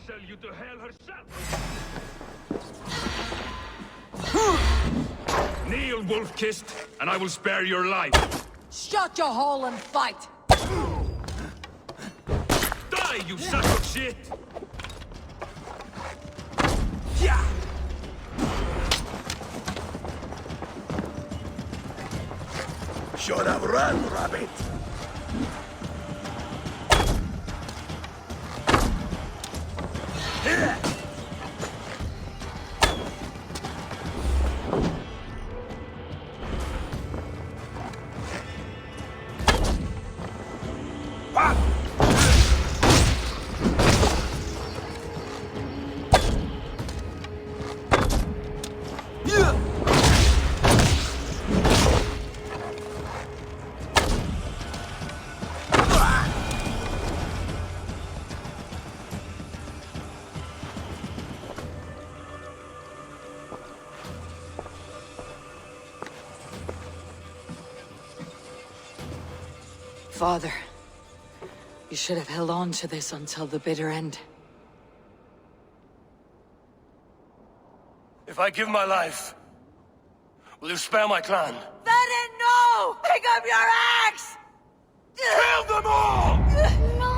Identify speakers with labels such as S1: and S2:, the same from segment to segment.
S1: sell you to hell herself! Kneel, wolf-kissed, and I will spare your life!
S2: Shut your hole and fight!
S1: Die, you sack of shit!
S3: Yeah! Should have run, rabbit! Here!
S2: Father, you should have held on to this until the bitter end.
S3: If I give my life, will you spare my clan?
S2: Then no! Pick up your axe!
S3: Kill them all!
S2: No!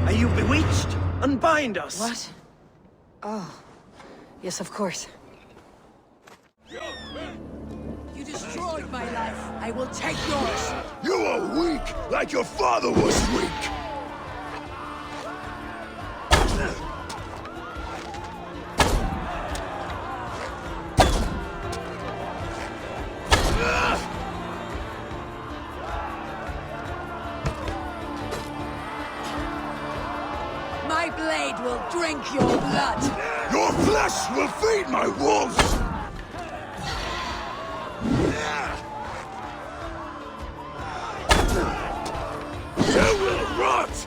S3: Are you bewitched? Unbind us!
S2: What? Oh. Yes, of course. You destroyed my life. I will take yours.
S3: You are weak, like your father was weak!
S2: My blade will drink your blood.
S3: Your flesh will feed my wolves! You will rot!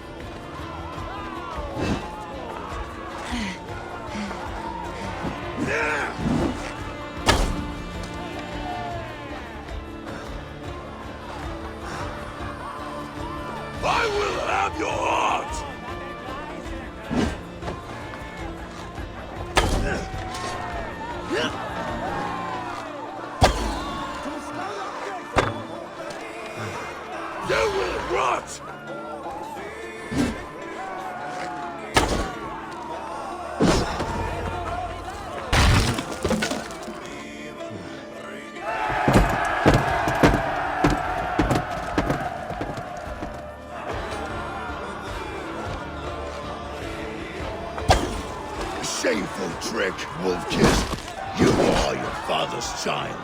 S3: I will have your heart! You will rot! Shameful trick, wolf-kissed. You are your father's child.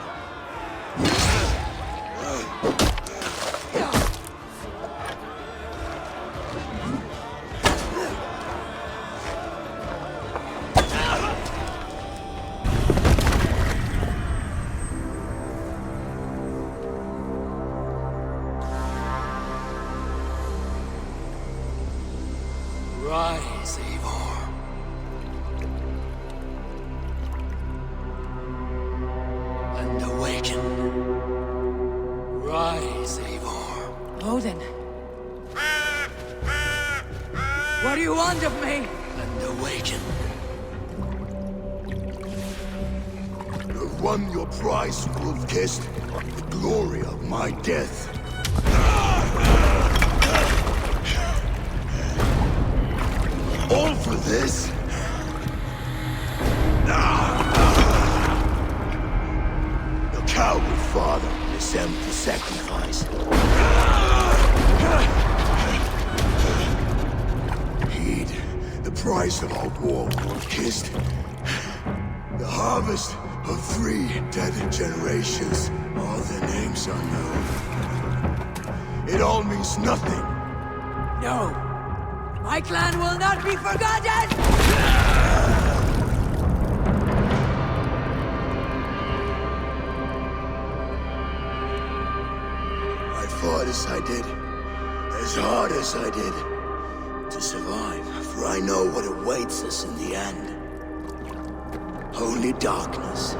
S3: Rise, Ivarr. And awaken. Rise, Ivarr.
S2: Odin. What do you want of me?
S3: And awaken. You've won your prize, wolf-kissed. The glory of my death. All for this? Your coward father is empty sacrifice. Heed the price of our war, Wolf-Kissed. The harvest of 3 dead generations. All their names are known. It all means nothing.
S2: No! My clan will not be forgotten!
S3: I fought as I did, as hard as I did, to survive, for I know what awaits us in the end. Only darkness.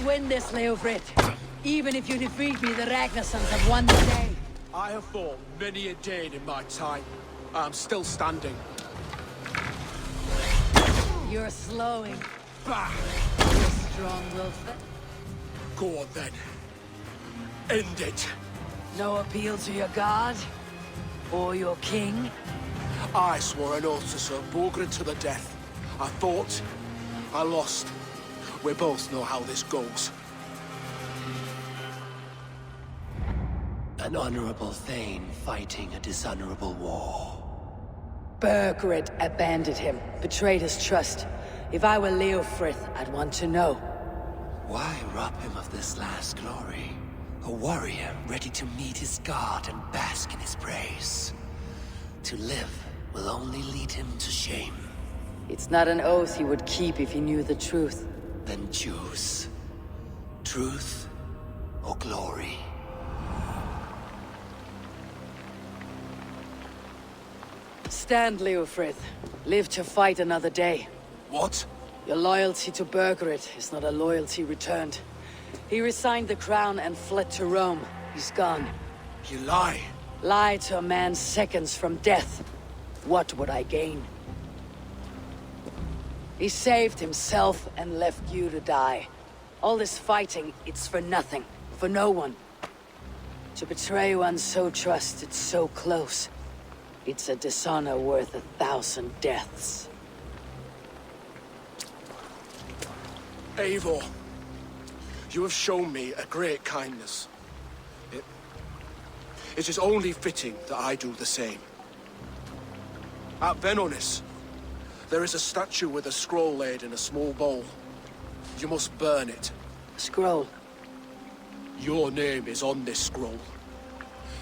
S2: Win this, Leofrith. Even if you defeat me, the Ragnarsons have won the day.
S4: I have fought many a day in my time. I'm still standing.
S2: You're slowing.
S4: Bah!
S2: You're strong, Wilfred.
S4: Go on then. End it.
S2: No appeal to your god? Or your king?
S4: I swore an oath to serve Draugr to the death. I fought. I lost. We both know how this goes.
S5: An honorable Thane fighting a dishonorable war.
S2: Burgred abandoned him, betrayed his trust. If I were Leofrith, I'd want to know.
S5: Why rob him of this last glory? A warrior ready to meet his god and bask in his praise. To live will only lead him to shame.
S2: It's not an oath he would keep if he knew the truth.
S5: Then choose. Truth or glory.
S2: Stand, Leofrith. Live to fight another day.
S4: What?
S2: Your loyalty to Burgred is not a loyalty returned. He resigned the crown and fled to Rome. He's gone.
S4: You lie.
S2: Lie to a man seconds from death. What would I gain? He saved himself and left you to die. All this fighting, it's for nothing. For no one. To betray one so trusted, so close. It's a dishonor worth 1,000 deaths.
S4: Eivor, you have shown me a great kindness. It is only fitting that I do the same. At Venonis, there is a statue with a scroll laid in a small bowl. You must burn it.
S2: Scroll.
S4: Your name is on this scroll.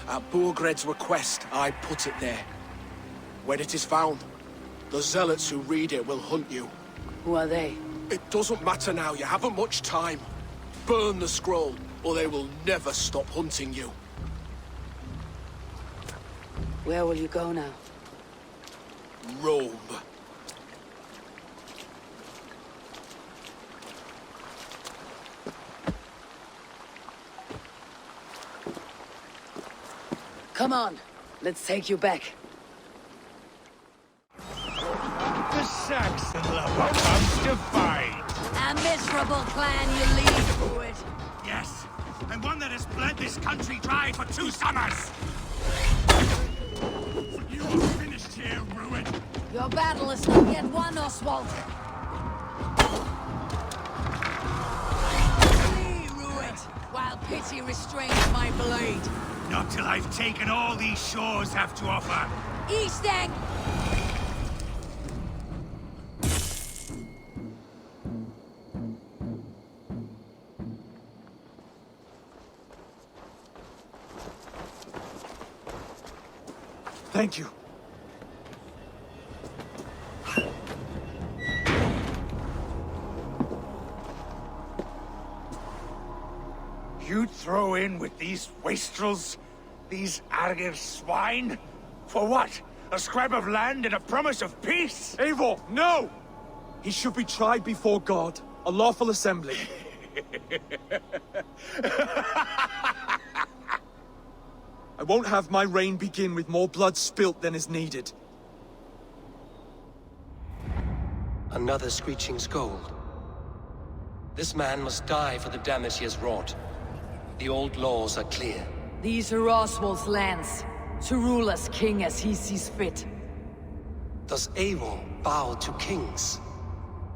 S4: At Burgred's request, I put it there. When it is found, the zealots who read it will hunt you.
S2: Who are they?
S4: It doesn't matter now, you haven't much time. Burn the scroll, or they will never stop hunting you.
S2: Where will you go now?
S4: Rome.
S2: Come on, let's take you back.
S1: The Saxon lover comes to fight.
S2: A miserable clan you lead, Rued.
S1: Yes, and one that has bled this country dry for 2 summers. You are finished here, Rued.
S2: Your battle is not yet won, Oswald. Flee, Rued, while pity restrains my blade.
S1: Not till I've taken all these shores have to offer.
S2: Eastang!
S4: Thank you.
S1: You'd throw in with these wastrels? These Argir swine? For what? A scrap of land and a promise of peace?
S4: Eivor, no! He should be tried before God, a lawful assembly. I won't have my reign begin with more blood spilt than is needed.
S5: Another screeching scold. This man must die for the damage he has wrought. The old laws are clear.
S2: These are Oswald's lands. to rule as king as he sees fit.
S5: Does Eivor bow to kings?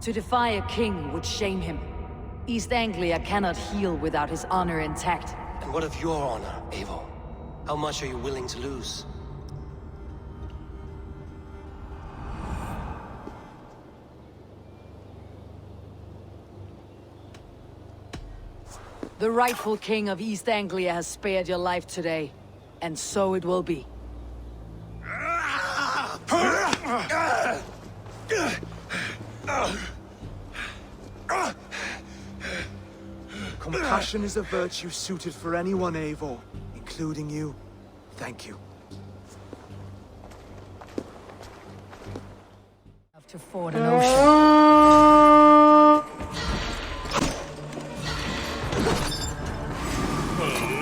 S2: To defy a king would shame him. East Anglia cannot heal without his honor intact.
S5: And what of your honor, Eivor? How much are you willing to lose?
S2: The rightful king of East Anglia has spared your life today, and so it will be.
S6: Compassion is a virtue suited for anyone, Eivor, including you. Thank you.
S2: To ford an ocean.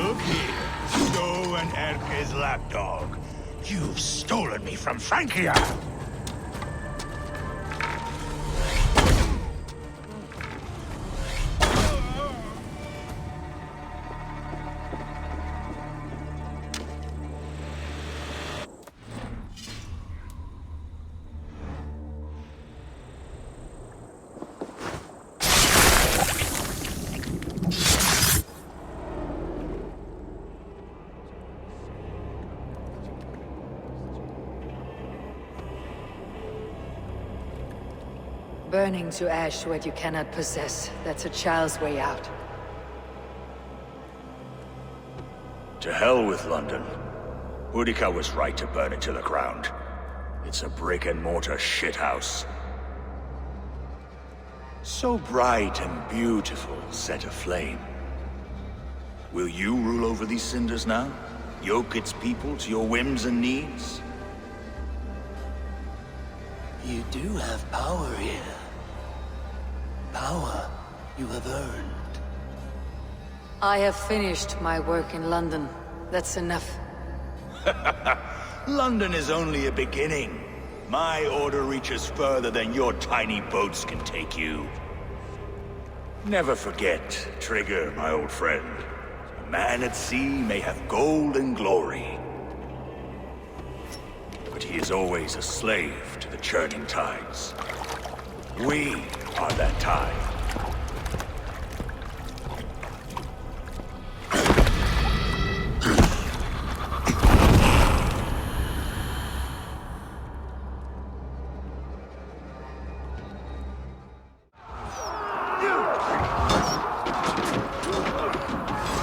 S1: Look here, Stow and Erke's lapdog. You've stolen me from Francia!
S2: Burning to ash what you cannot possess. That's a child's way out.
S1: To hell with London. Boudica was right to burn it to the ground. It's a brick-and-mortar shithouse. So bright and beautiful, set aflame. Will you rule over these cinders now? Yoke its people to your whims and needs?
S5: You do have power here. Power you have earned.
S2: I have finished my work in London. That's enough.
S1: London is only a beginning. My order reaches further than your tiny boats can take you. Never forget, Drengr, my old friend. A man at sea may have gold and glory, but he is always a slave to the churning tides. We are that tide.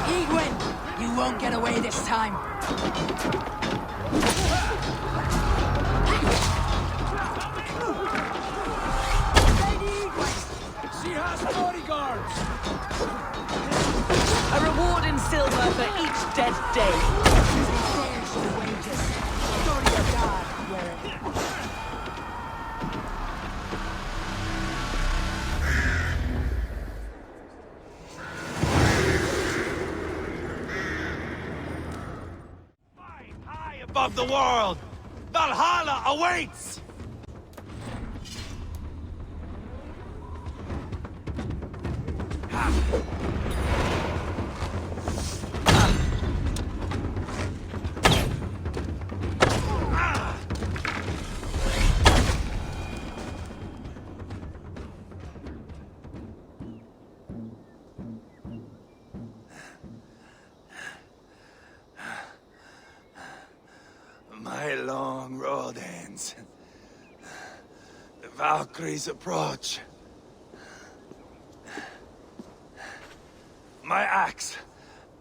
S2: Eadwyn, you won't get away this time.
S4: She has bodyguards!
S2: A reward in silver for each dead day.
S1: High above the world, Valhalla awaits!
S3: My long road ends. The Valkyries approach. My axe,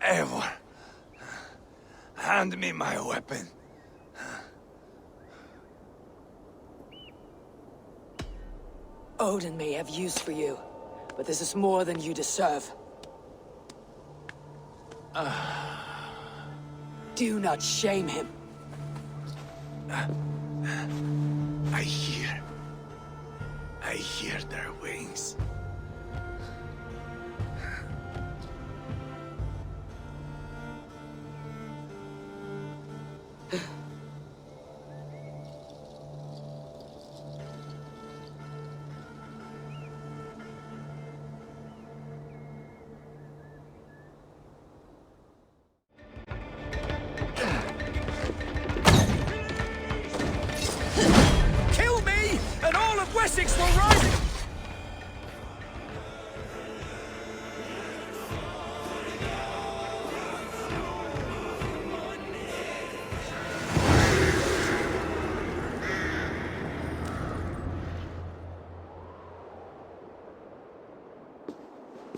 S3: Eivor. Hand me my weapon.
S2: Odin may have use for you, but this is more than you deserve. Do not shame him.
S3: I hear their wings.
S4: Essex will rise!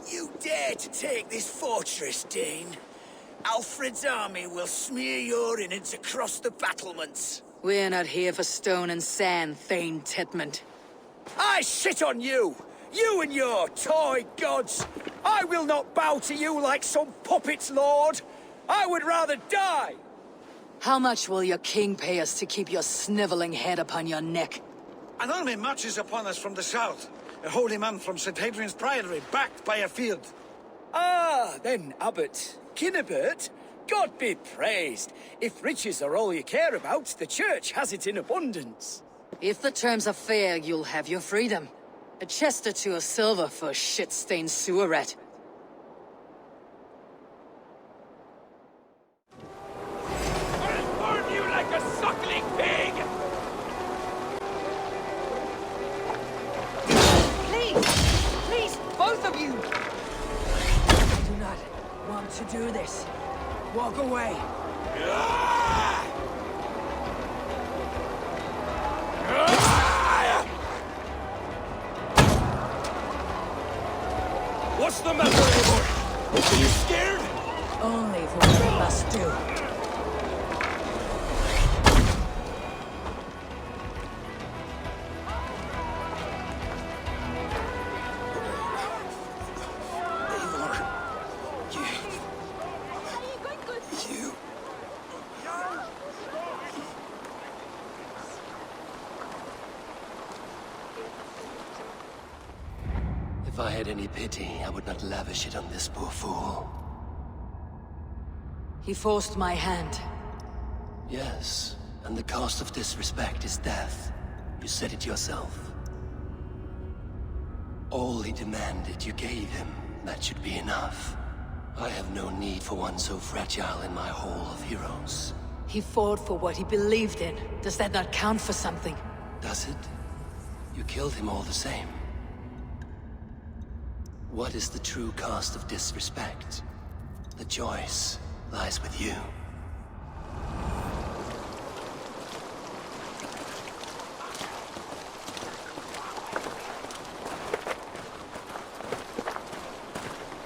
S7: You dare to take this fortress, Dane? Alfred's army will smear your innards across the battlements.
S2: We're not here for stone and sand, Thane Tedmund.
S7: I shit on you! You and your toy gods! I will not bow to you like some puppet's lord! I would rather die!
S2: How much will your king pay us to keep your sniveling head upon your neck?
S8: An army marches upon us from the south. A holy man from St. Hadrian's Priory, backed by a field.
S7: Ah, then Abbot Kinnebert, God be praised. If riches are all you care about, the church has it in abundance.
S2: If the terms are fair, you'll have your freedom. A chest or two of silver for a shit-stained sewer rat.
S1: I'll burn you like a suckling pig!
S2: Please, both of you! I do not want to do this. Walk away.
S1: What's the matter, Eivor? Are you scared?
S2: Only for what we must do.
S5: If I had any pity, I would not lavish it on this poor fool.
S2: He forced my hand.
S5: Yes, and the cost of disrespect is death. You said it yourself. All he demanded, you gave him. That should be enough. I have no need for one so fragile in my hall of heroes.
S2: He fought for what he believed in. Does that not count for something?
S5: Does it? You killed him all the same. What is the true cost of disrespect? The choice lies with you.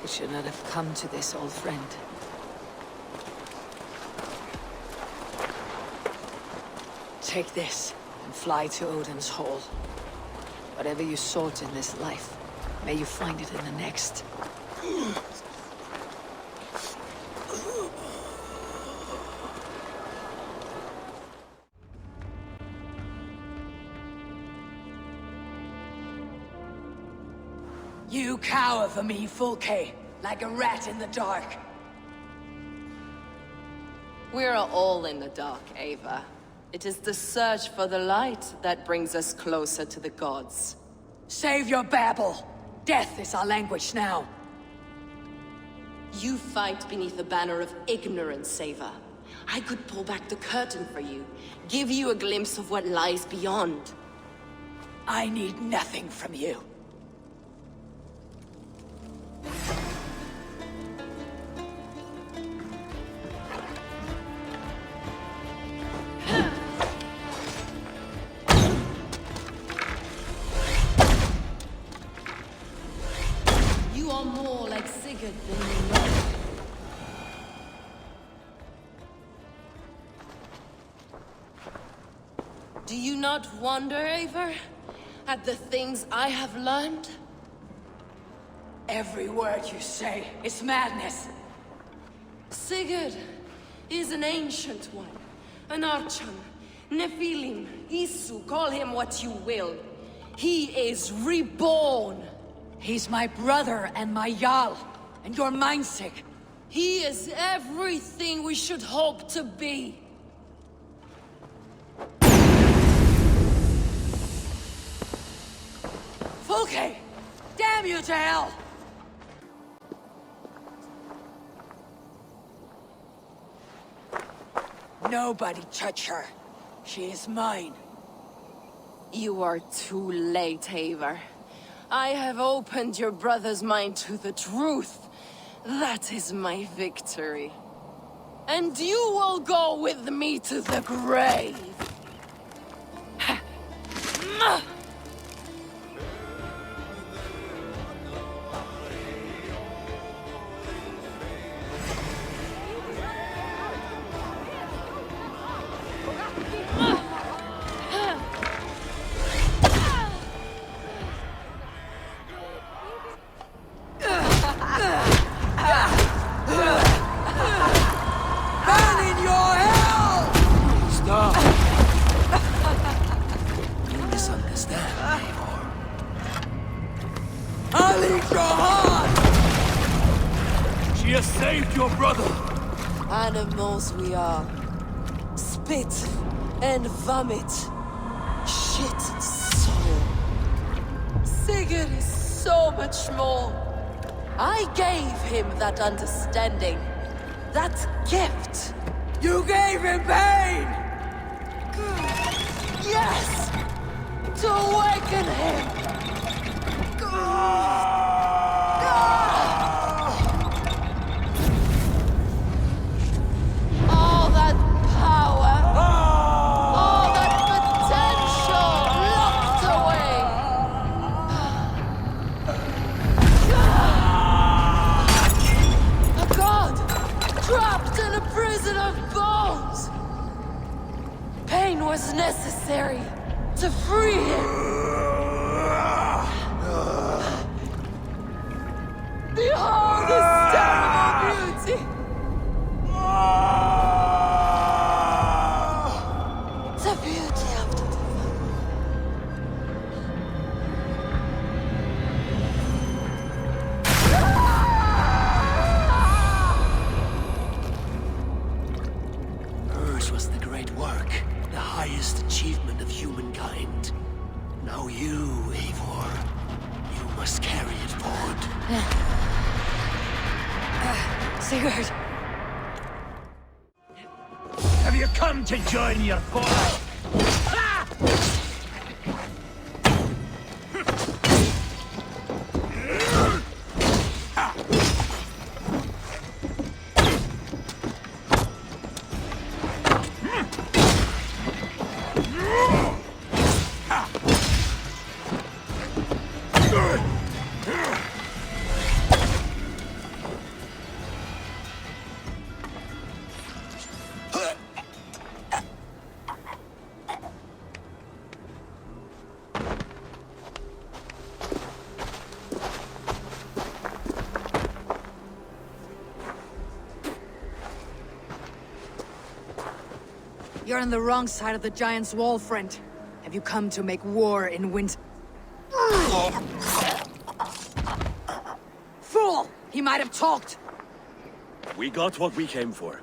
S2: It should not have come to this, old friend. Take this and fly to Odin's hall. Whatever you sought in this life, may you find it in the next. You cower for me, Fulke, like a rat in the dark.
S9: We're all in the dark, Ava. It is the search for the light that brings us closer to the gods.
S2: Save your babble! Death is our language now.
S9: You fight beneath the banner of ignorance, Ava. I could pull back the curtain for you, give you a glimpse of what lies beyond.
S2: I need nothing from you.
S9: You are more like Sigurd than you know. Do you not wonder, Eivor, at the things I have learned?
S2: Every word you say is madness.
S9: Sigurd is an ancient one, an Archon, Nephilim, Isu, call him what you will. He is reborn.
S2: He's my brother and my Jarl, and your mindsick.
S9: He is everything we should hope to be.
S2: Fulke! Damn you to hell! Nobody touch her. She is mine.
S9: You are too late, Ivarr. I have opened your brother's mind to the truth. That is my victory. And you will go with me to the grave. Animals we are. Spit and vomit. Shit and soil. Sigurd is so much more. I gave him that understanding. That gift.
S7: You gave him pain!
S9: Yes! To awaken him! All that power, all that potential locked away. A god trapped in a prison of bones. Pain was necessary to free him. Behold this terrible beauty! The beauty of the divine.
S5: Hers was the great work, the highest achievement of humankind. Now you, Eivor, you must carry it forward.
S2: Sigurd!
S1: Have you come to join your boy?
S2: You're on the wrong side of the Giant's wall, friend. Have you come to make war in winter? Fool! He might have talked!
S1: We got what we came for.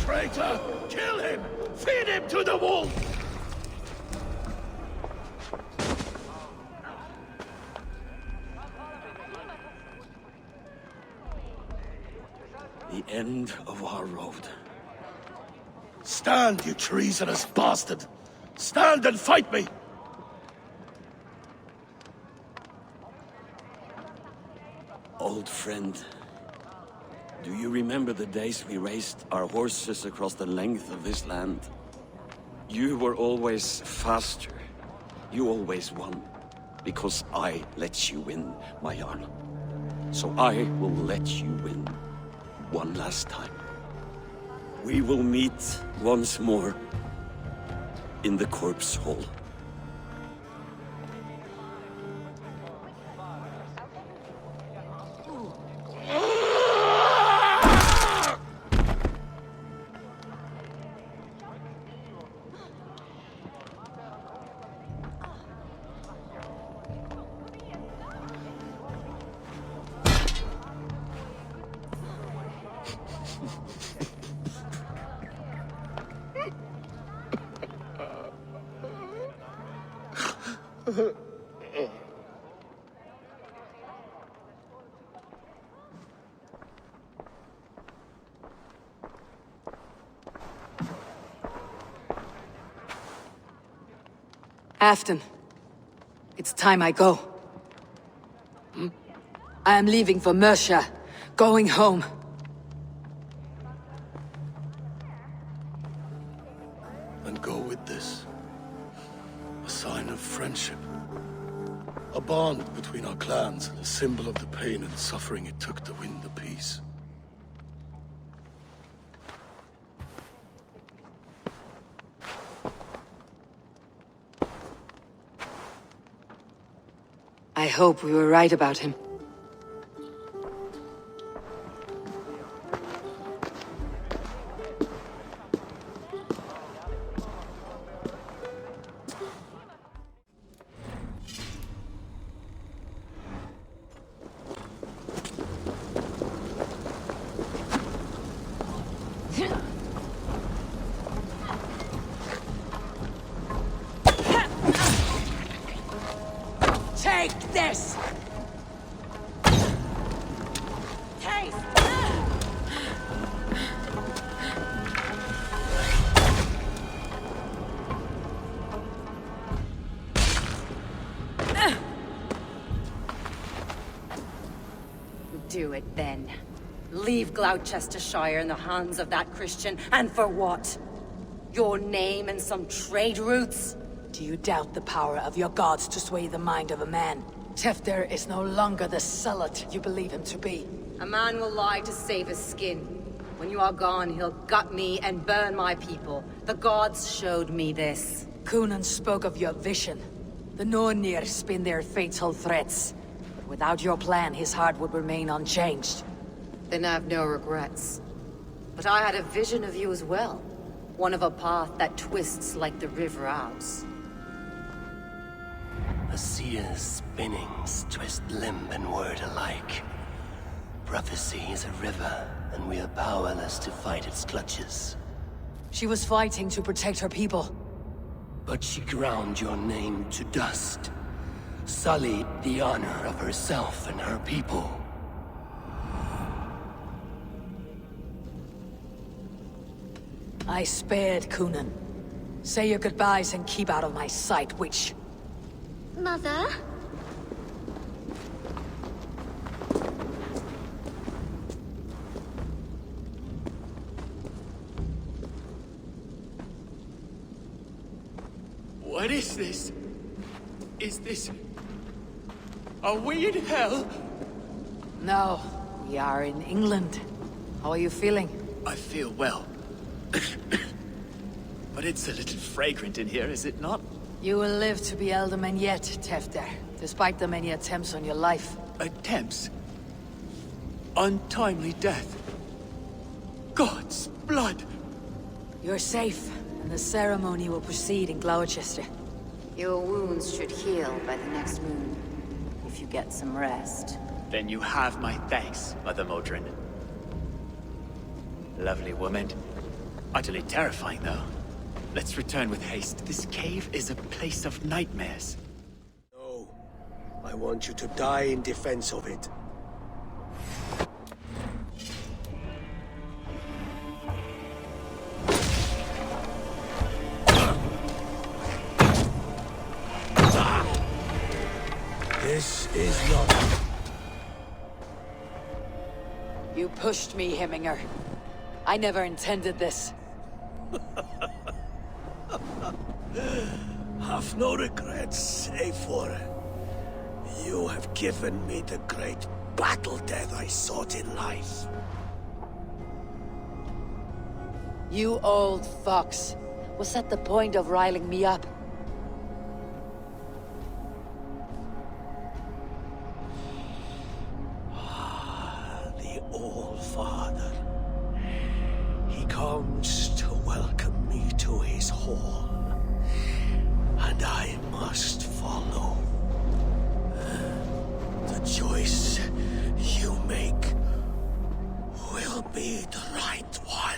S1: Traitor! Kill him! Feed him to the wolf! The end of our road. Stand, you treasonous bastard! Stand and fight me! Old friend, do you remember the days we raced our horses across the length of this land? You were always faster. You always won. Because I let you win, my Jarl. So I will let you win. One last time. We will meet once more in the corpse hole.
S2: Afton, it's time I go. I am leaving for Mercia, going home.
S3: And go with this. A sign of friendship. A bond between our clans, a symbol of the pain and suffering it took to win the peace.
S2: I hope we were right about him.
S7: Take this! Taste!
S9: Do it then. Leave Gloucestershire in the hands of that Christian, and for what? Your name and some trade routes?
S2: Do you doubt the power of your gods to sway the mind of a man? Tefter is no longer the zealot you believe him to be.
S9: A man will lie to save his skin. When you are gone, he'll gut me and burn my people. The gods showed me this.
S2: Cunan spoke of your vision. The Nornir spin their fatal threats. But without your plan, his heart would remain unchanged.
S9: Then I have no regrets. But I had a vision of you as well. One of a path that twists like the river Ouse.
S5: A seer's spinnings twist limb and word alike. Prophecy is a river, and we are powerless to fight its clutches.
S2: She was fighting to protect her people.
S5: But she ground your name to dust. Sullied the honor of herself and her people.
S2: I spared Cunan. Say your goodbyes and keep out of my sight, witch.
S10: Mother?
S7: What is this? Is this... Are we in hell?
S2: No, we are in England. How are you feeling?
S7: I feel well. But it's a little fragrant in here, is it not?
S2: You will live to be Elderman yet, Tefter, despite the many attempts on your life.
S7: Attempts? Untimely death? God's blood!
S2: You're safe, and the ceremony will proceed in Gloucester.
S9: Your wounds should heal by the next moon, if you get some rest.
S7: Then you have my thanks, Mother Modron. Lovely woman. Utterly terrifying, though. Let's return with haste. This cave is a place of nightmares.
S4: No. I want you to die in defense of it. This is not...
S2: You pushed me, Hemminger. I never intended this.
S3: Have no regrets, save for you have given me the great battle death I sought in life.
S2: You old fox. Was that the point of riling me up?
S3: The All-Father. He comes to welcome me to his hall. And I must follow. The choice you make will be the right one.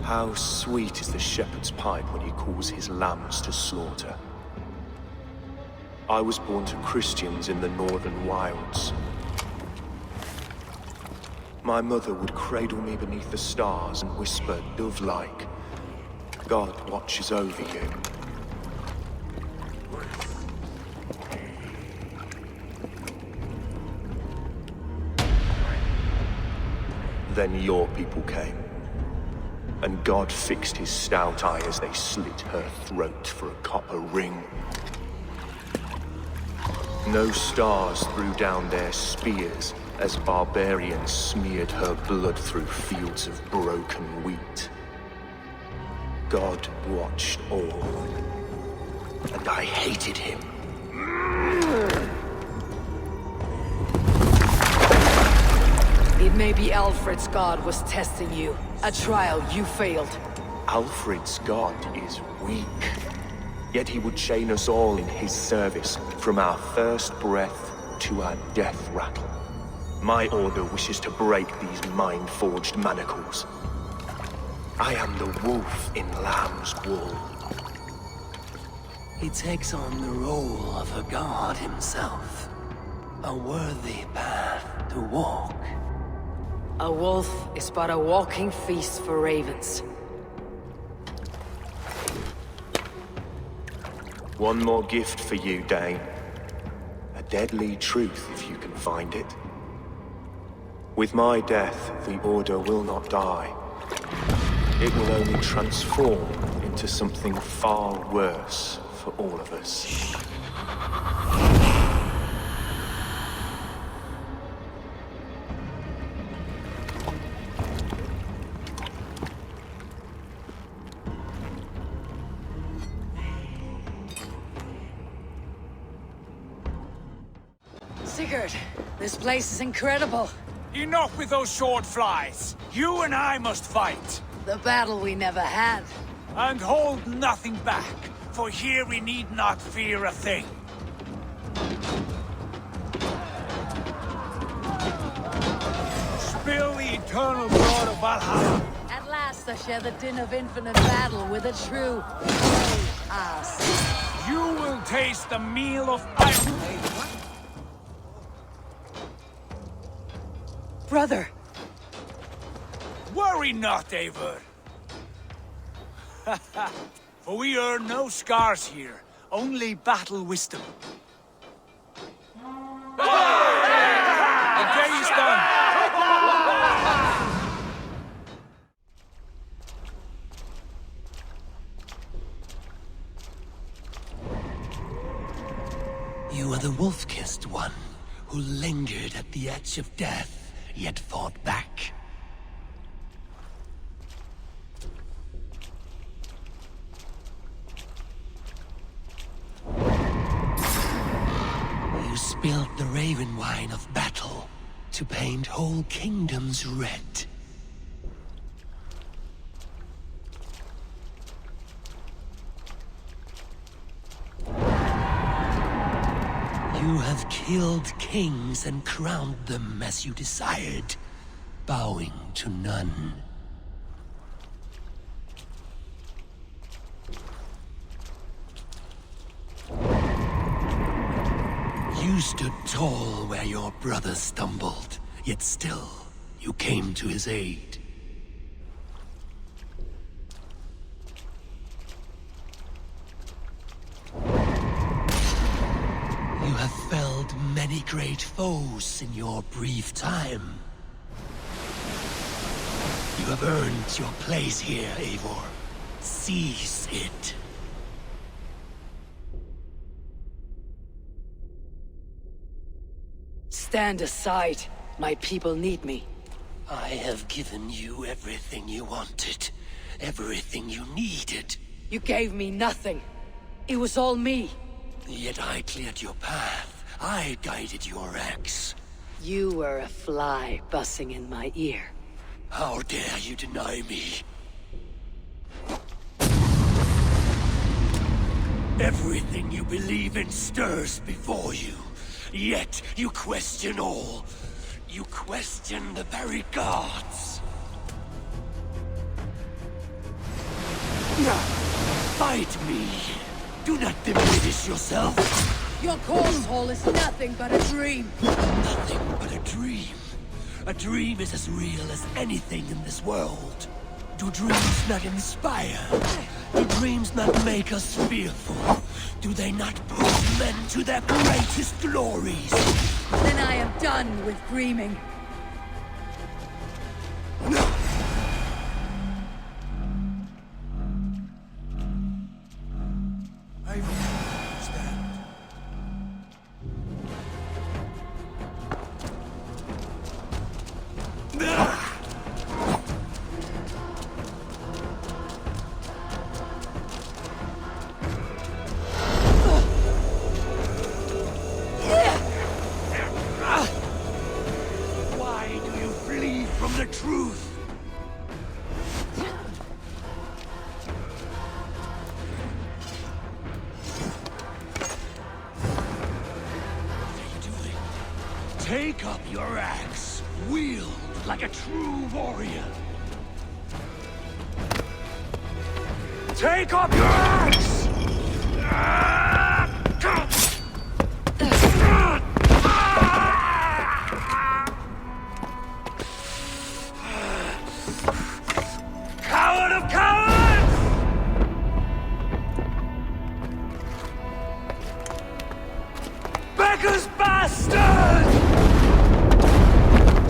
S11: How sweet is the shepherd's pipe when he calls his lambs to slaughter. I was born to Christians in the northern wilds. My mother would cradle me beneath the stars and whisper, dove-like, God watches over you. Then your people came, and God fixed his stout eye as they slit her throat for a copper ring. No stars threw down their spears as barbarians smeared her blood through fields of broken wheat. God watched all, and I hated him.
S2: It may be Ealhferth's god was testing you. A trial you failed.
S11: Alfred's god is weak. Yet he would chain us all in his service, from our first breath to our death rattle. My order wishes to break these mind-forged manacles. I am the wolf in lamb's wool.
S5: He takes on the role of a god himself. A worthy path to walk.
S2: A wolf is but a walking feast for ravens.
S11: One more gift for you, Dane. A deadly truth, if you can find it. With my death, the Order will not die. It will only transform into something far worse for all of us.
S2: Sigurd, this place is incredible.
S1: Enough with those sword flies. You and I must fight.
S2: The battle we never had.
S1: And hold nothing back, for here we need not fear a thing. Spill the eternal blood of Valhalla.
S2: At last I share the din of infinite battle with a true ass.
S1: You will taste the meal of iron.
S2: Brother!
S1: Worry not, Ivarr. For we earn no scars here, only battle wisdom. The day is done!
S5: You are the wolf-kissed one, who lingered at the edge of death, yet fought back. You spilled the raven wine of battle to paint whole kingdoms red. You have killed kings and crowned them as you desired, bowing to none. You stood tall where your brother stumbled, yet still you came to his aid. You have felled many great foes in your brief time. You have earned your place here, Eivor. Seize it.
S2: Stand aside. My people need me.
S5: I have given you everything you wanted. Everything you needed.
S2: You gave me nothing. It was all me.
S5: Yet I cleared your path. I guided your axe.
S2: You were a fly buzzing in my ear.
S5: How dare you deny me? Everything you believe in stirs before you. Yet you question all. You question the very gods. Fight me. Do not diminish yourself.
S2: Your corpse hole is nothing but a dream.
S5: Nothing but a dream. A dream is as real as anything in this world. Do dreams not inspire? Do dreams not make us fearful? Do they not push men to their greatest glories?
S2: Then I am done with dreaming.
S3: I stand.
S5: Why do you flee from the truth? Take up your axe, wield like a true warrior. Take up your axe! Coward of cowards! Beggar's bastard!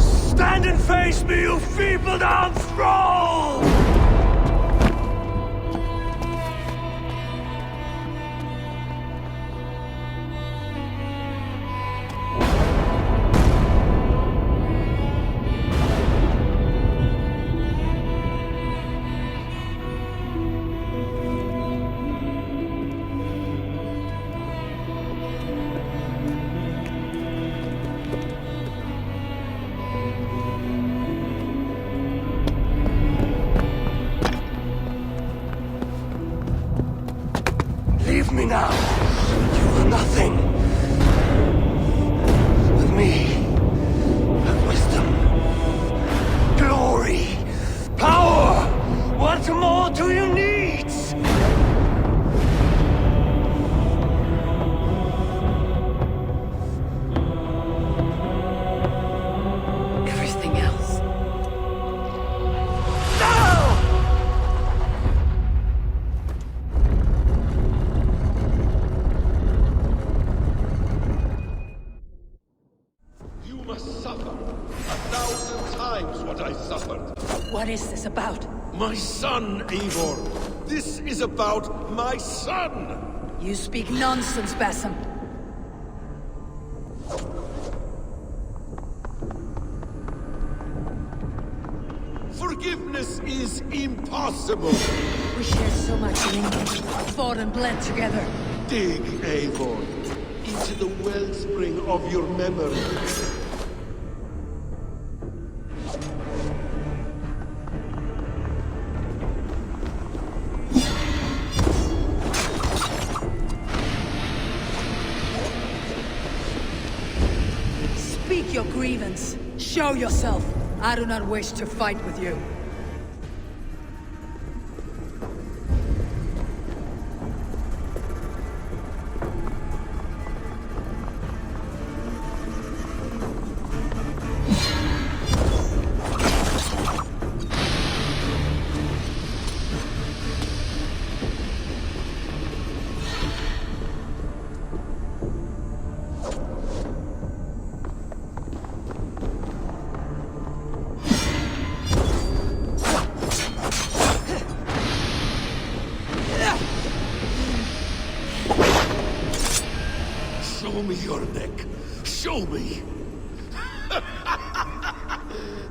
S5: Stand and face me, you feeble-down thrall! Leave me now. You are nothing. With me, have wisdom, glory, power. What more do you need?
S2: Everything else.
S12: What is this about?
S13: My son, Eivor. This is about my son!
S2: You speak nonsense, Basim.
S13: Forgiveness is impossible!
S2: We share so much in England, fought and bled together.
S13: Dig, Eivor, into the wellspring of your memory.
S2: Speak your grievance. Show yourself. I do not wish to fight with you.
S13: Show me your neck. Show me.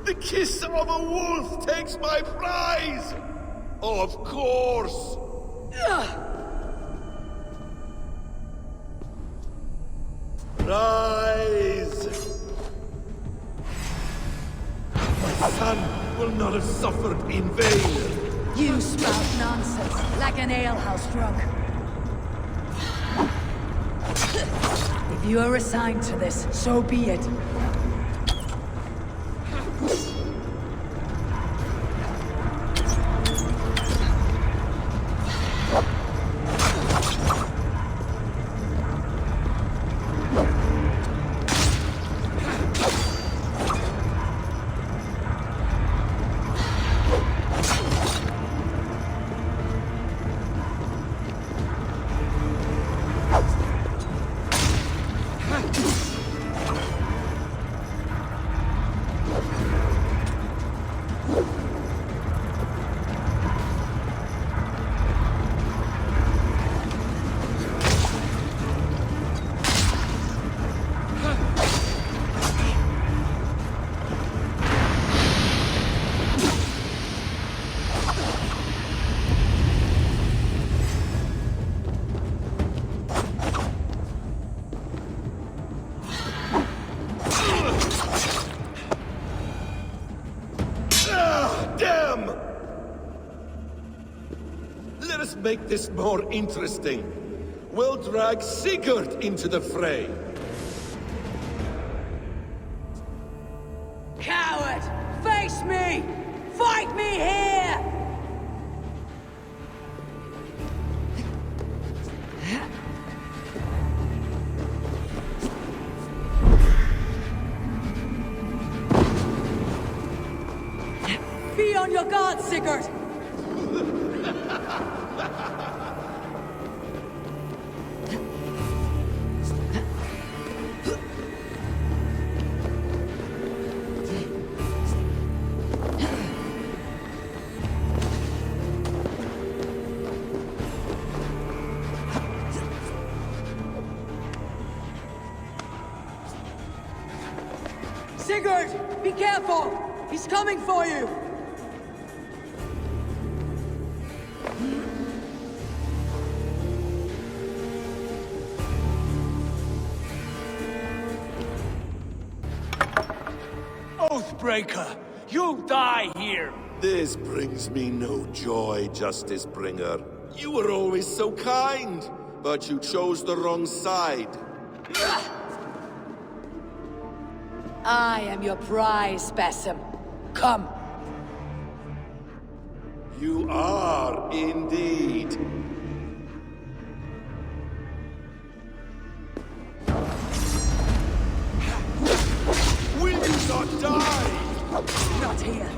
S13: The kiss of a wolf takes my prize. Of course. Rise. My son will not have suffered in vain.
S2: You spout nonsense, like an alehouse drunk. If you are assigned to this, so be it.
S13: Let us make this more interesting. We'll drag Sigurd into the fray.
S2: Coward! Face me! Fight me here! Be on your guard, Sigurd! Sigurd! Be careful! He's coming for you!
S1: Oathbreaker! You'll die here!
S13: This brings me no joy, Justice Bringer. You were always so kind, but you chose the wrong side.
S2: I am your prize, Basim. Come.
S13: You are indeed. Will you not die?
S2: Not here.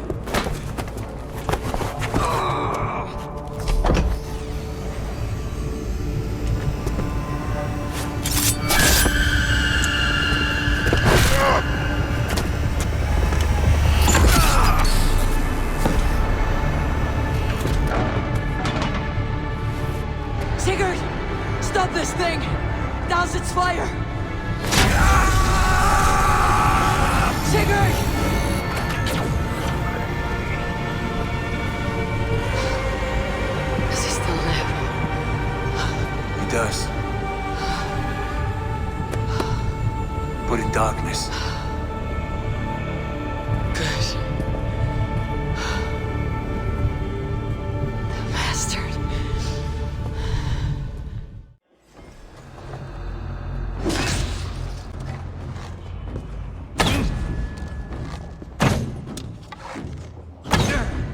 S2: Sigurd! Stop this thing! Douse its fire! Sigurd! Does he still live?
S1: He does. But in darkness.
S2: Good. The bastard.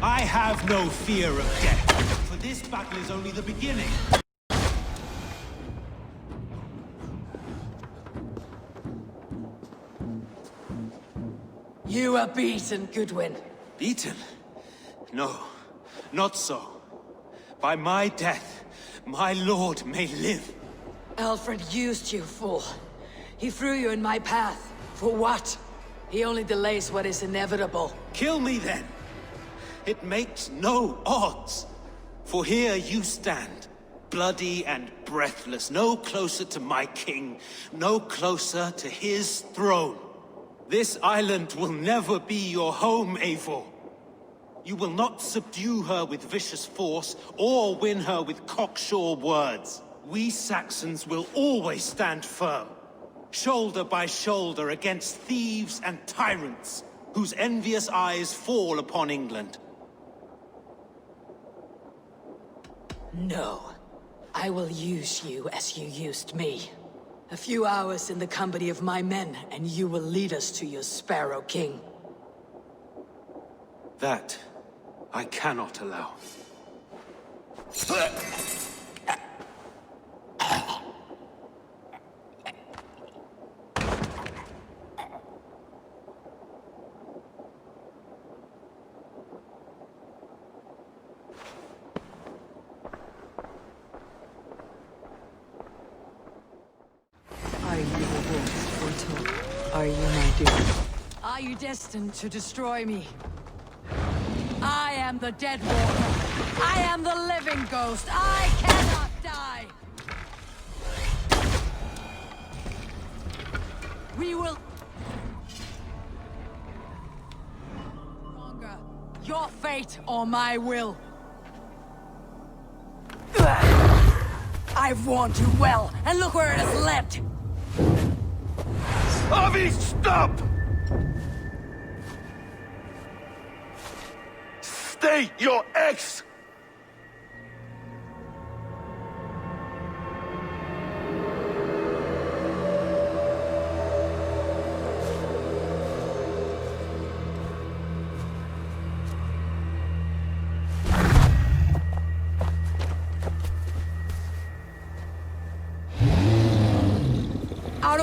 S12: I have no fear of death, for this battle is only the beginning.
S2: You are beaten, Goodwin.
S12: Beaten? No, not so. By my death, my lord may live.
S2: Ealhferth used you, fool. He threw you in my path. For what? He only delays what is inevitable.
S12: Kill me then. It makes no odds. For here you stand, bloody and breathless, no closer to my king, no closer to his throne. This island will never be your home, Eivor. You will not subdue her with vicious force, or win her with cocksure words. We Saxons will always stand firm, shoulder by shoulder against thieves and tyrants, whose envious eyes fall upon England.
S2: No. I will use you as you used me. A few hours in the company of my men, and you will lead us to your Sparrow King.
S12: That I cannot allow.
S2: Are you the wolf foretold? Are you my doom? Are you destined to destroy me? I am the dead warrior. I am the living ghost. I cannot die. We will... Longer. Your fate or my will. I've warned you well, and look where it has led.
S13: Avi, stop! State your ex!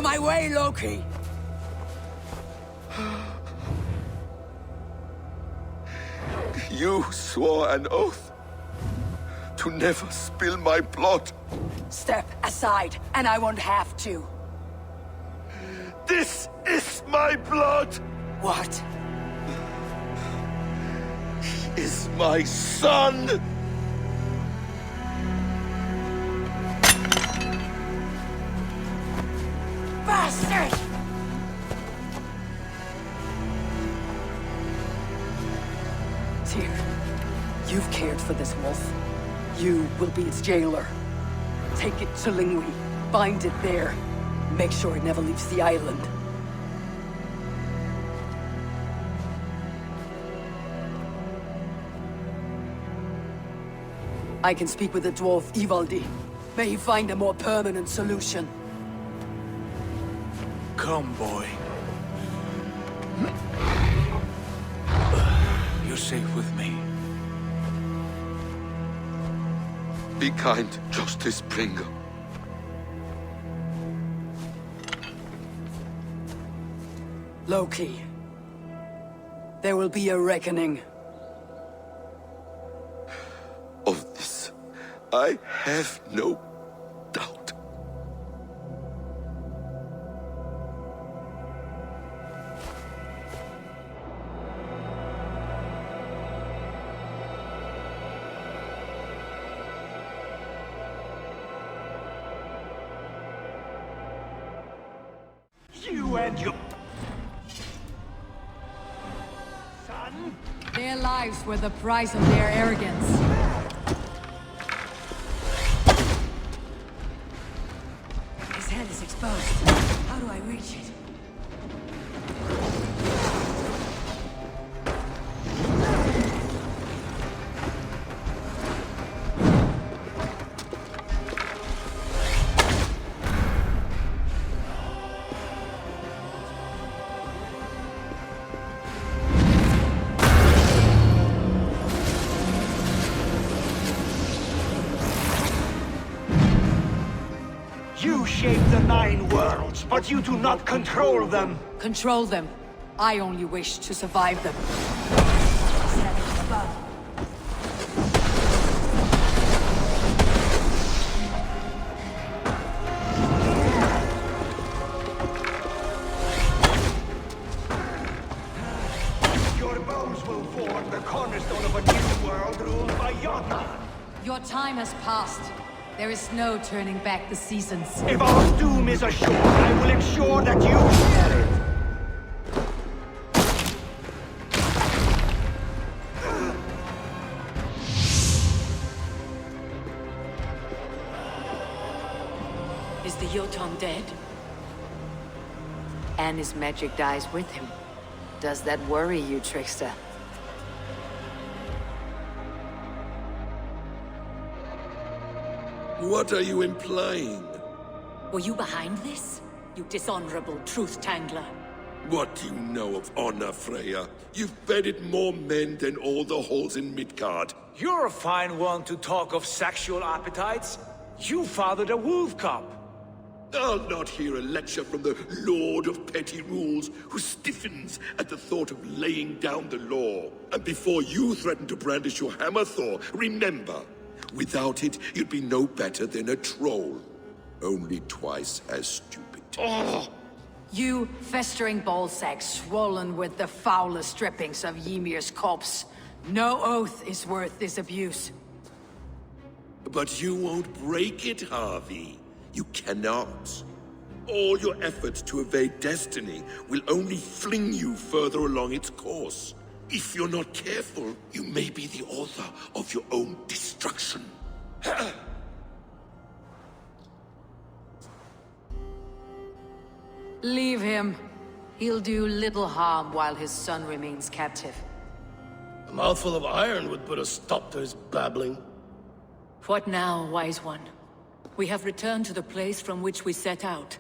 S2: of my way, Loki!
S13: You swore an oath to never spill my blood.
S2: Step aside, and I won't have to.
S13: This is my blood!
S2: What?
S13: He is my son!
S2: Bastard! Tyr, you've cared for this wolf. You will be its jailer. Take it to Lingui. Bind it there. Make sure it never leaves the island. I can speak with the dwarf Ivaldi. May he find a more permanent solution.
S1: Come, boy. You're safe with me.
S13: Be kind, Justice Bringer.
S2: Loki. There will be a reckoning.
S13: Of this, I have no doubt.
S1: You and your...
S2: Their lives were the price of their arrogance. His head is exposed. How do I reach it?
S1: You shape the 9 worlds, but you do not control them.
S2: Control them. I only wish to survive them. Seven above.
S1: Your bones will form the cornerstone of a new world ruled by Jotun.
S2: Your time has passed. There is no turning back the seasons.
S1: If our doom is assured, I will ensure that you share it.
S2: Is the Jotun dead? And his magic dies with him. Does that worry you, trickster?
S13: What are you implying?
S2: Were you behind this? You dishonorable truth-tangler.
S13: What do you know of honor, Freya? You've bedded more men than all the halls in Midgard.
S1: You're a fine one to talk of sexual appetites. You fathered a wolf cub.
S13: I'll not hear a lecture from the Lord of Petty Rules, who stiffens at the thought of laying down the law. And before you threaten to brandish your hammer, Thor, remember, without it, you'd be no better than a troll. Only twice as stupid.
S2: Oh. You festering ballsack swollen with the foulest drippings of Ymir's corpse. No oath is worth this abuse.
S13: But you won't break it, Harvey. You cannot. All your efforts to evade destiny will only fling you further along its course. If you're not careful, you may be the author of your own destruction.
S2: Leave him. He'll do little harm while his son remains captive.
S14: A mouthful of iron would put a stop to his babbling.
S15: What now, wise one? We have returned to the place from which we set out.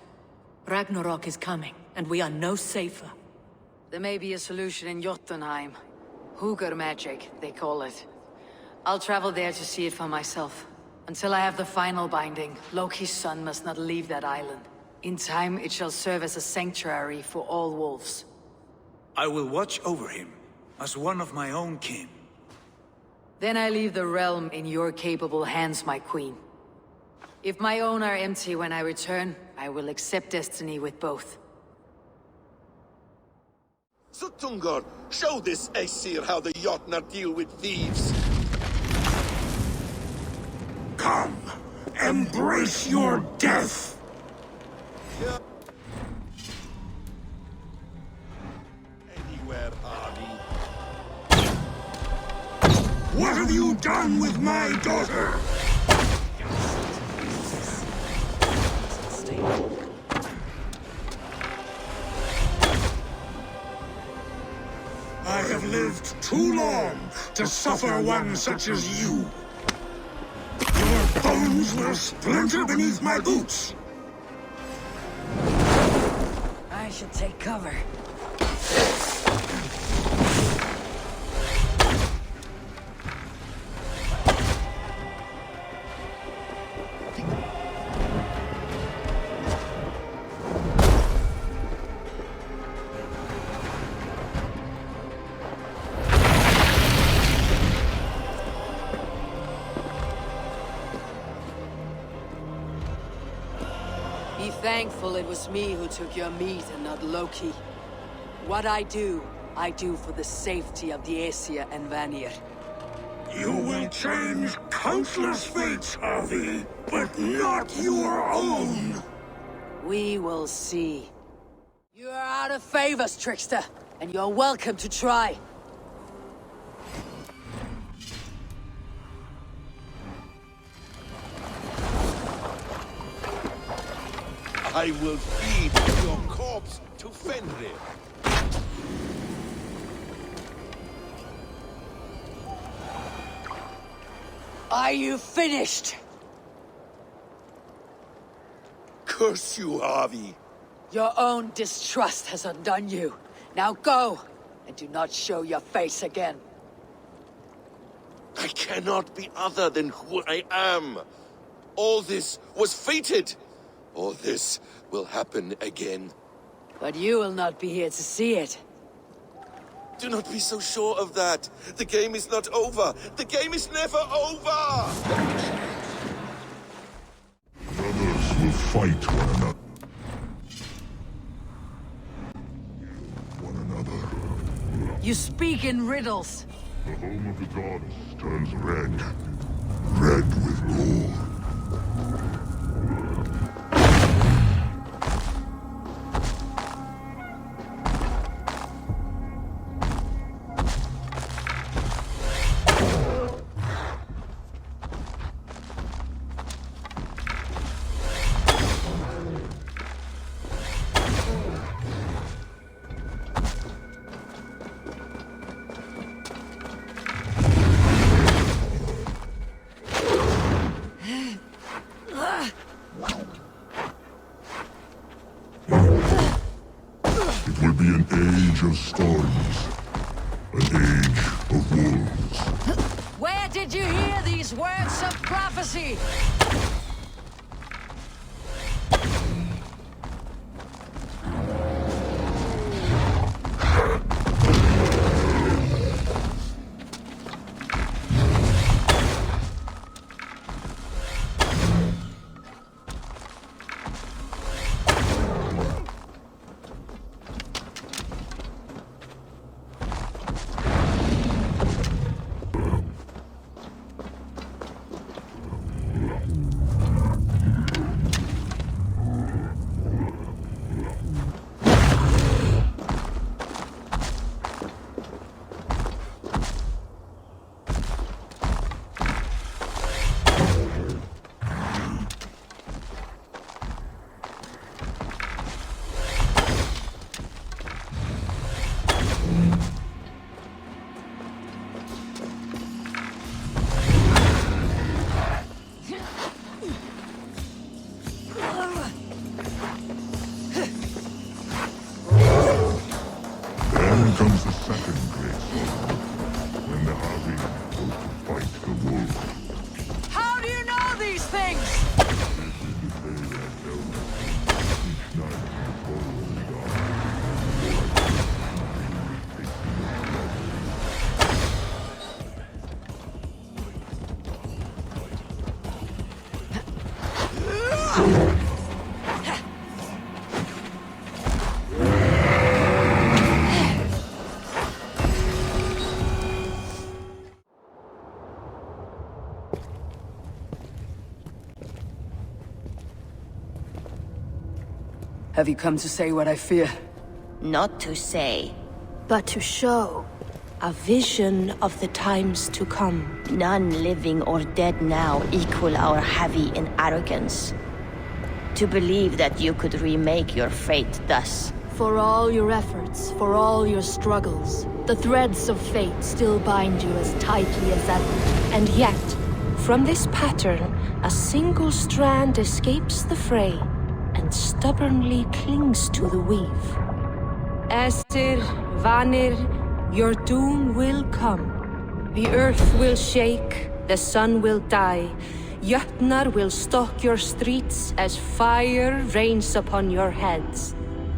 S15: Ragnarok is coming, and we are no safer.
S2: There may be a solution in Jotunheim. Hugr magic, they call it. I'll travel there to see it for myself. Until I have the final binding, Loki's son must not leave that island. In time, it shall serve as a sanctuary for all wolves.
S1: I will watch over him, as one of my own kin.
S2: Then I leave the realm in your capable hands, my queen. If my own are empty when I return, I will accept destiny with both.
S13: Suttungr, show this Aesir how the Jotnar deal with thieves.
S1: Come, embrace your death!
S13: Anywhere, Harvey.
S1: What have you done with my daughter? I have lived too long to suffer one such as you. Your bones will splinter beneath my boots.
S2: I should take cover. Be thankful it was me who took your meat and not Loki. What I do for the safety of the Aesir and Vanir.
S1: You will change countless fates, Harvey, but not your own.
S2: We will see. You are out of favors, trickster, and you're welcome to try.
S13: I will feed your corpse to Fenrir.
S2: Are you finished?
S13: Curse you, Harvey.
S2: Your own distrust has undone you. Now go, and do not show your face again.
S13: I cannot be other than who I am. All this was fated. All this will happen again.
S2: But you will not be here to see it.
S13: Do not be so sure of that. The game is not over. The game is never over!
S3: Brothers will fight one another.
S2: You speak in riddles.
S3: The home of the goddess turns red. Red with gold. Of storms, an age of wolves.
S2: Where did you hear these words of prophecy? Have you come to say what I fear?
S16: Not to say,
S10: But to show.
S16: a vision of the times to come. None living or dead now equal our heavy in arrogance. To believe that you could remake your fate thus.
S10: For all your efforts, for all your struggles, the threads of fate still bind you as tightly as ever.
S16: And yet, from this pattern, a single strand escapes the fray and stubbornly clings to the weave. Estir, Vanir, your doom will come. The earth will shake, the sun will die. Jötnar will stalk your streets as fire rains upon your heads.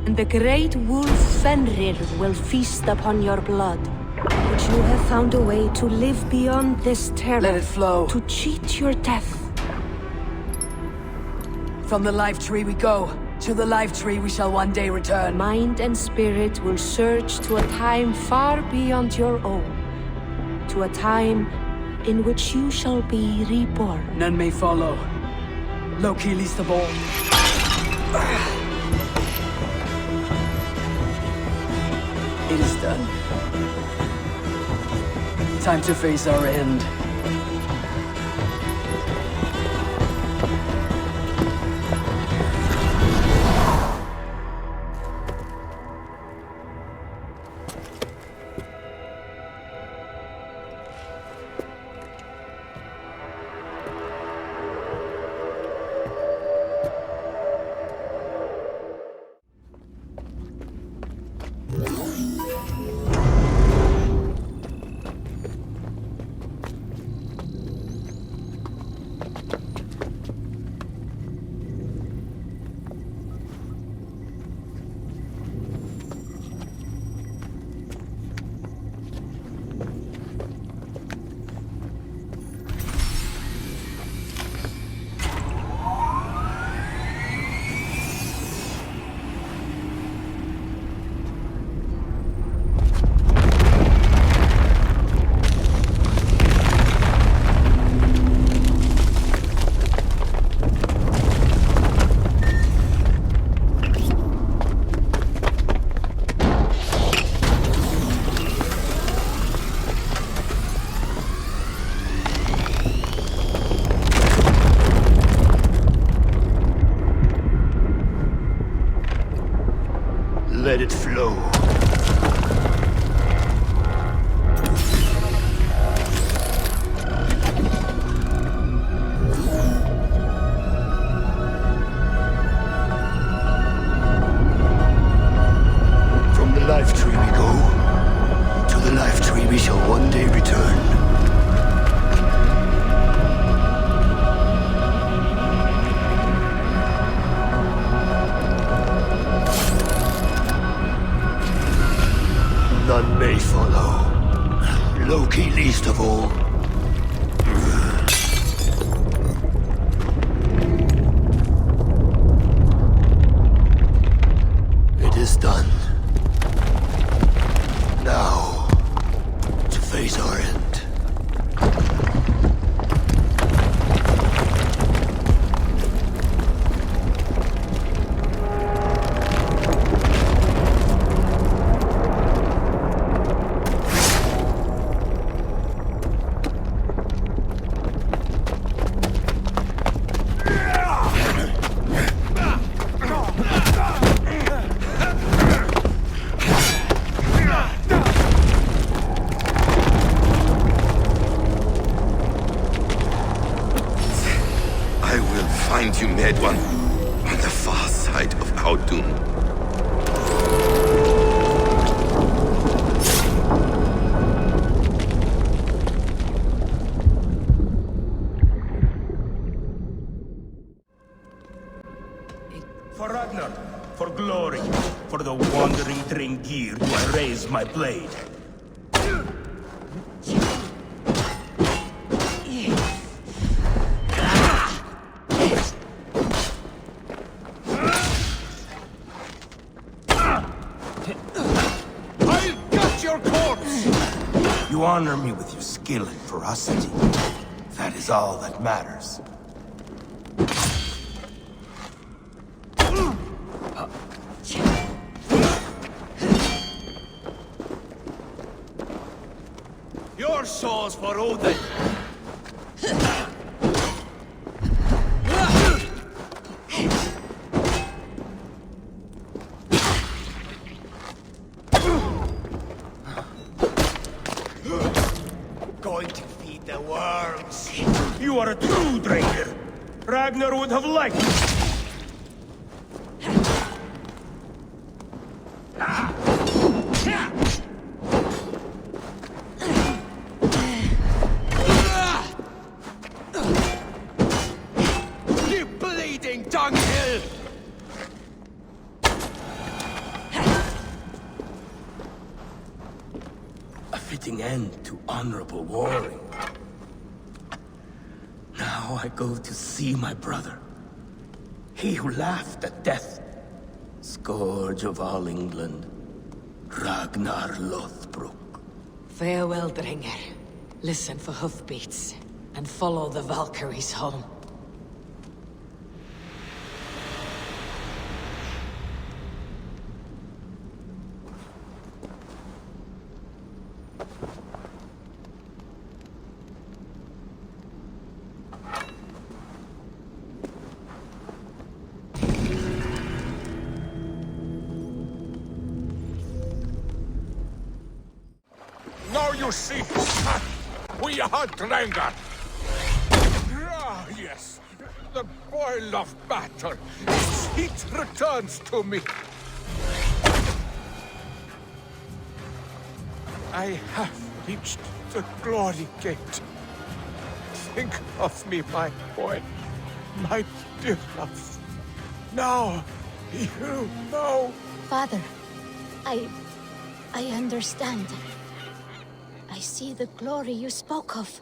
S16: And the great wolf Fenrir will feast upon your blood. But you have found a way to live beyond this terror.
S2: Let it flow.
S16: To cheat your death.
S2: From the life tree we go. To the life tree we shall one day return.
S16: Mind and spirit will surge to a time far beyond your own. To a time in which you shall be reborn.
S2: None may follow. Loki least of all. It is done. Time to face our end.
S1: Let it flow. From the life tree we go. To the life tree we shall one day return. None may follow. Loki least of all. It is done. Now, to face our end.
S13: You made one on the far side of our doom.
S1: For Ragnarok, for glory, for the wandering Drengr do I raise my blade.
S5: You honor me with your skill and ferocity. That is all that matters.
S1: Your souls for Odin!
S7: Going to feed the worms.
S1: You are a true Drengr. Ragnar would have liked it.
S7: You bleeding dunghill!
S5: A fitting end to honorable warring. Now I go to see my brother. He who laughed at death. Scourge of all England. Ragnar Lothbrok.
S2: Farewell, Drengr. Listen for hoofbeats, and follow the Valkyries home.
S13: Now you see, we are Drengr. Ah, yes, the boy loved battle. Its heat returns to me. I have reached the glory gate. Think of me, my boy, my dear love. Now, you know.
S10: Father, I understand. I see the glory you spoke of.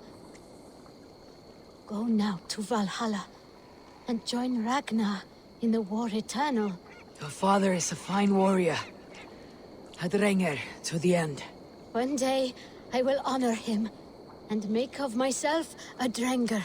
S10: Go now to Valhalla and join Ragnar in the war eternal.
S2: Your father is a fine warrior. A Drengr to the end.
S10: One day, I will honor him and make of myself a Drengr.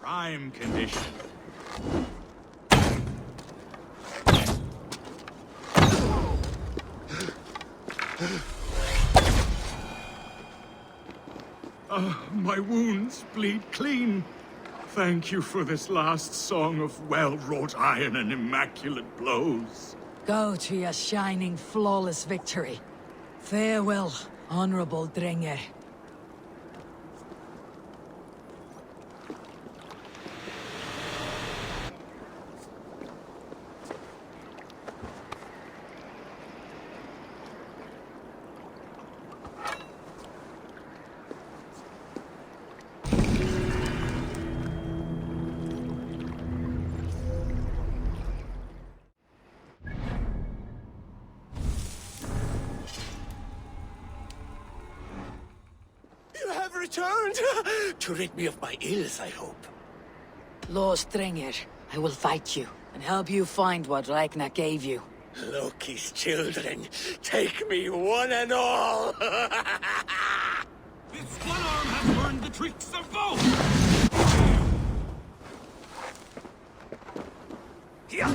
S1: Prime condition.
S13: My wounds bleed clean. Thank you for this last song of well-wrought iron and immaculate blows.
S2: Go to your shining, flawless victory. Farewell, honorable Drengr.
S5: Returned to rid me of my ills, I hope.
S2: Lord Drengr, I will fight you and help you find what Ragnar gave you.
S5: Loki's children, take me one and all!
S13: This one arm has learned the tricks of both!
S7: Here!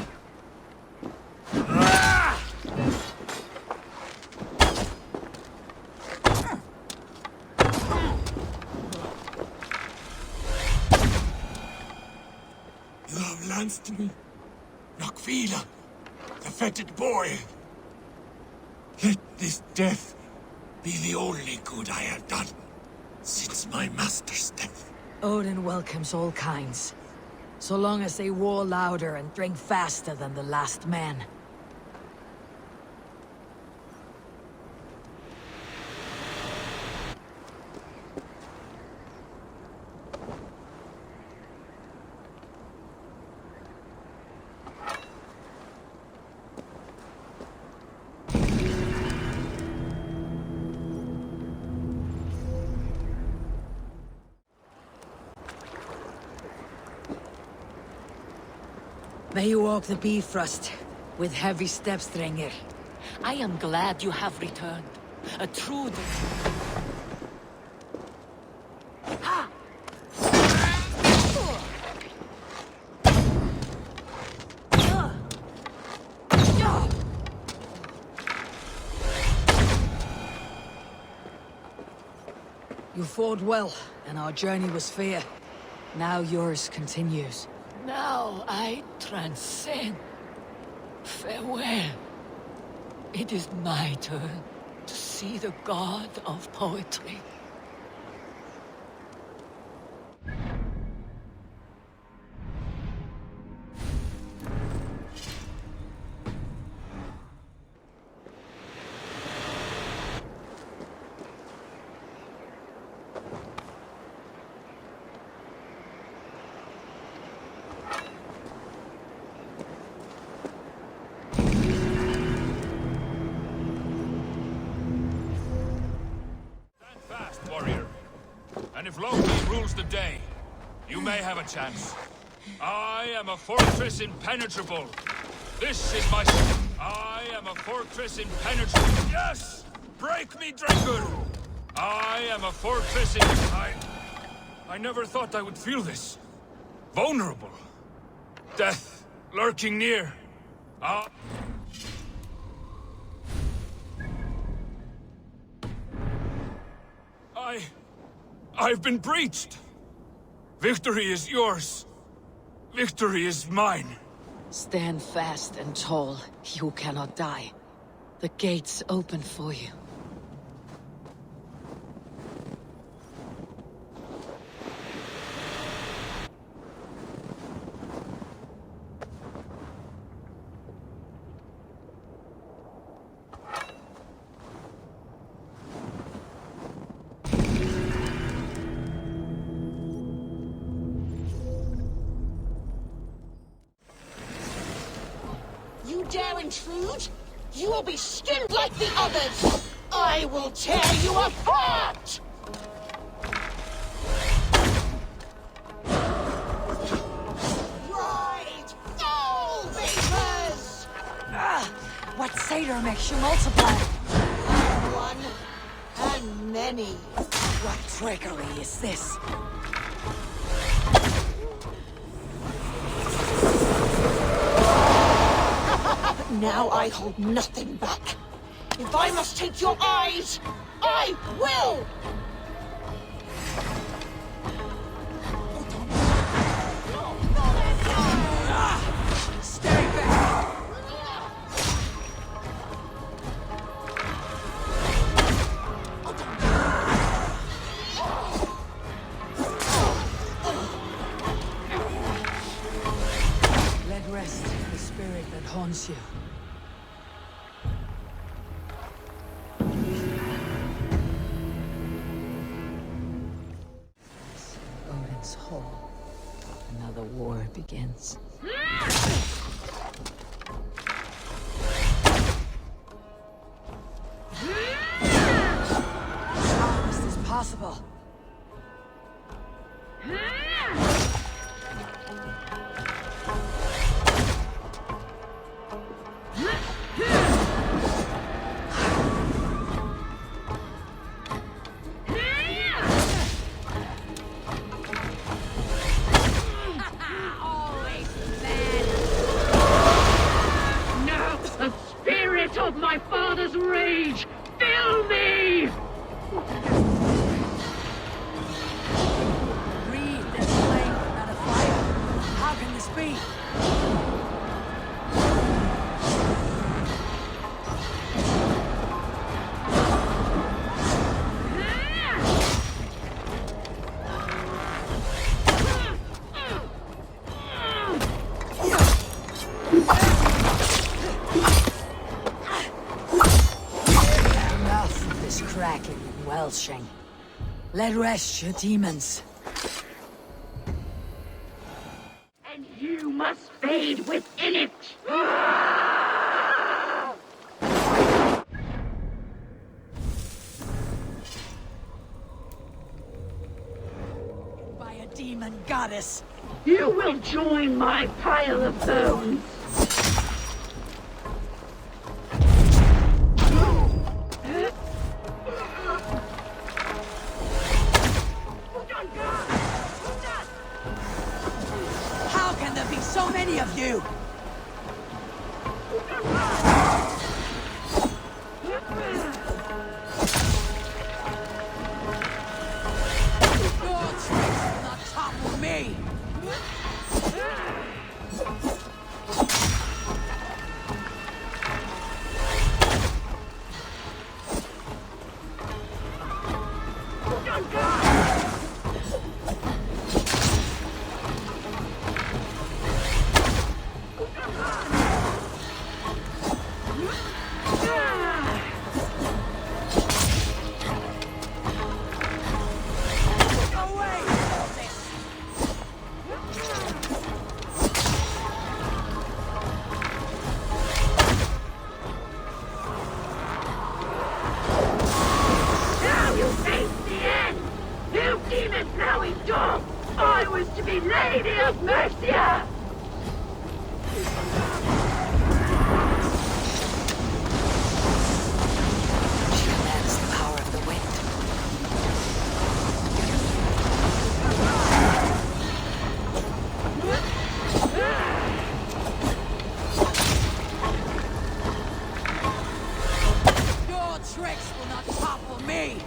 S13: You have lanced me, Nokkfylla, the fetid boy. Let this death be the only good I have done since my master's death.
S2: Odin welcomes all kinds, so long as they war louder and drink faster than the last man. May you walk the Bifrost with heavy steps, Drengr.
S15: I am glad you have returned. A true... Ha!
S2: You fought well, and our journey was fair. Now yours continues.
S15: Now I transcend. Farewell. It is my turn to see the god of poetry.
S17: And if Loki rules the day, you may have a chance. I am a fortress impenetrable. This is my... I am a fortress impenetrable. Yes! Break me, Drengr! I am a fortress I never thought I would feel this. Vulnerable. Death lurking near. I've been breached! Victory is yours. Victory is mine.
S2: Stand fast and tall, you cannot die. The gates open for you.
S18: Dare intrude? You will be skinned like the others! I will tear you apart! Right! Fall, vapors!
S2: What satyr makes you multiply?
S18: One and many.
S2: What trickery is this?
S18: Now I hold nothing back. If I must take your eyes, I will!
S2: Stay back! Let rest the spirit that haunts you. Another war begins. How is this possible?
S18: Of my father's rage! Fill me!
S2: Reed, there's flame, not a fire. How can this be? belching. Let rest your demons.
S19: And you must fade within it!
S2: By a demon goddess!
S19: You will join my pile of bones!
S2: How can there be so many of you? Your tricks will not topple me!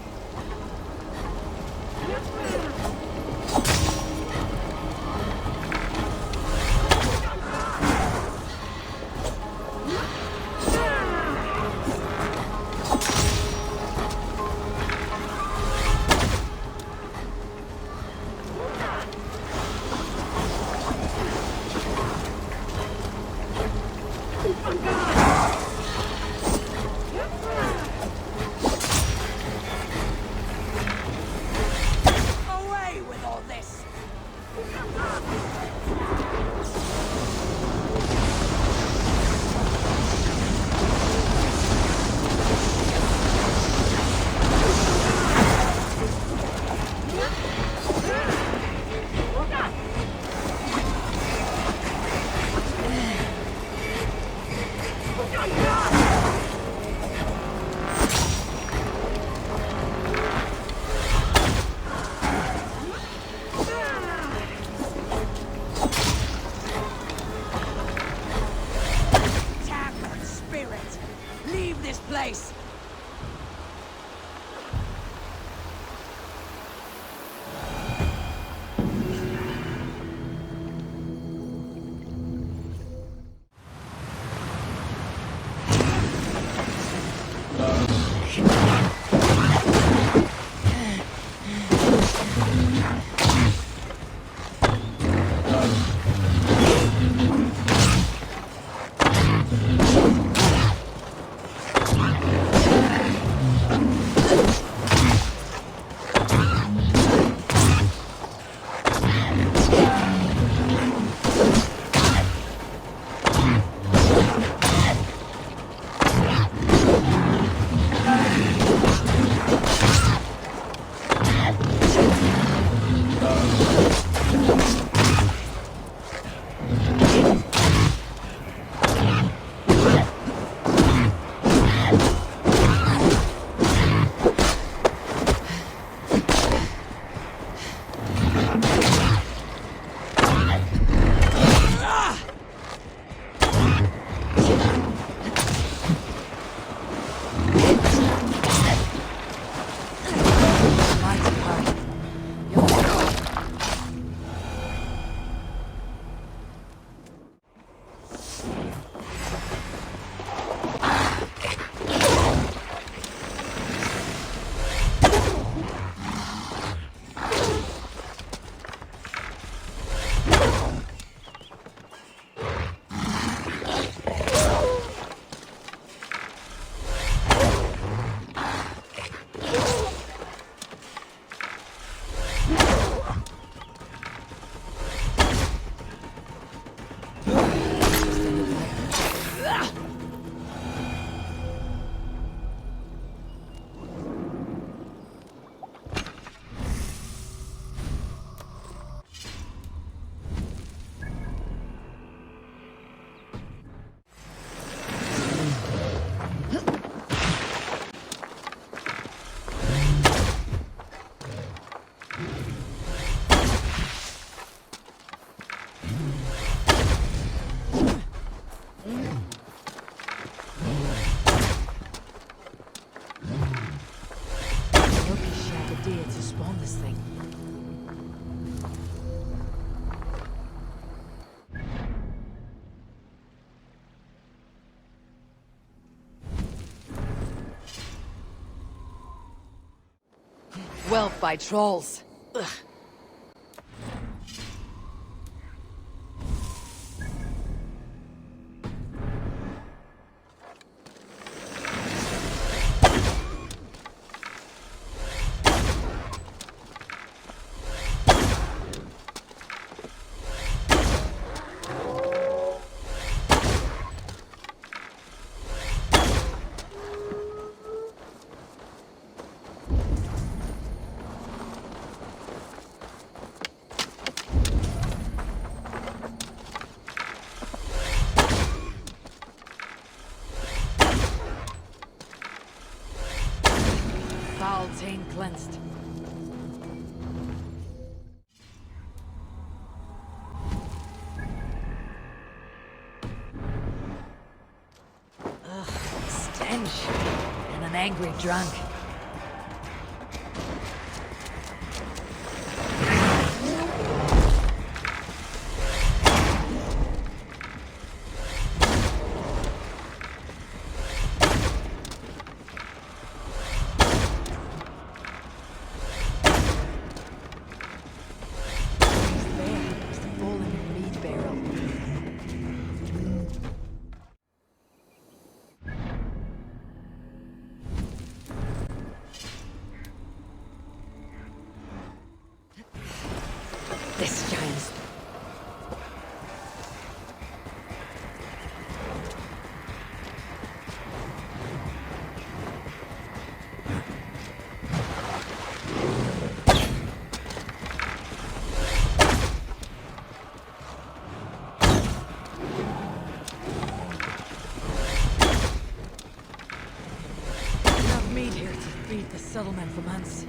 S2: wealth by trolls. Ugh. Foul taint cleansed. Ugh, stench. And an angry drunk. This giant's... Enough meat here to feed the settlement for months.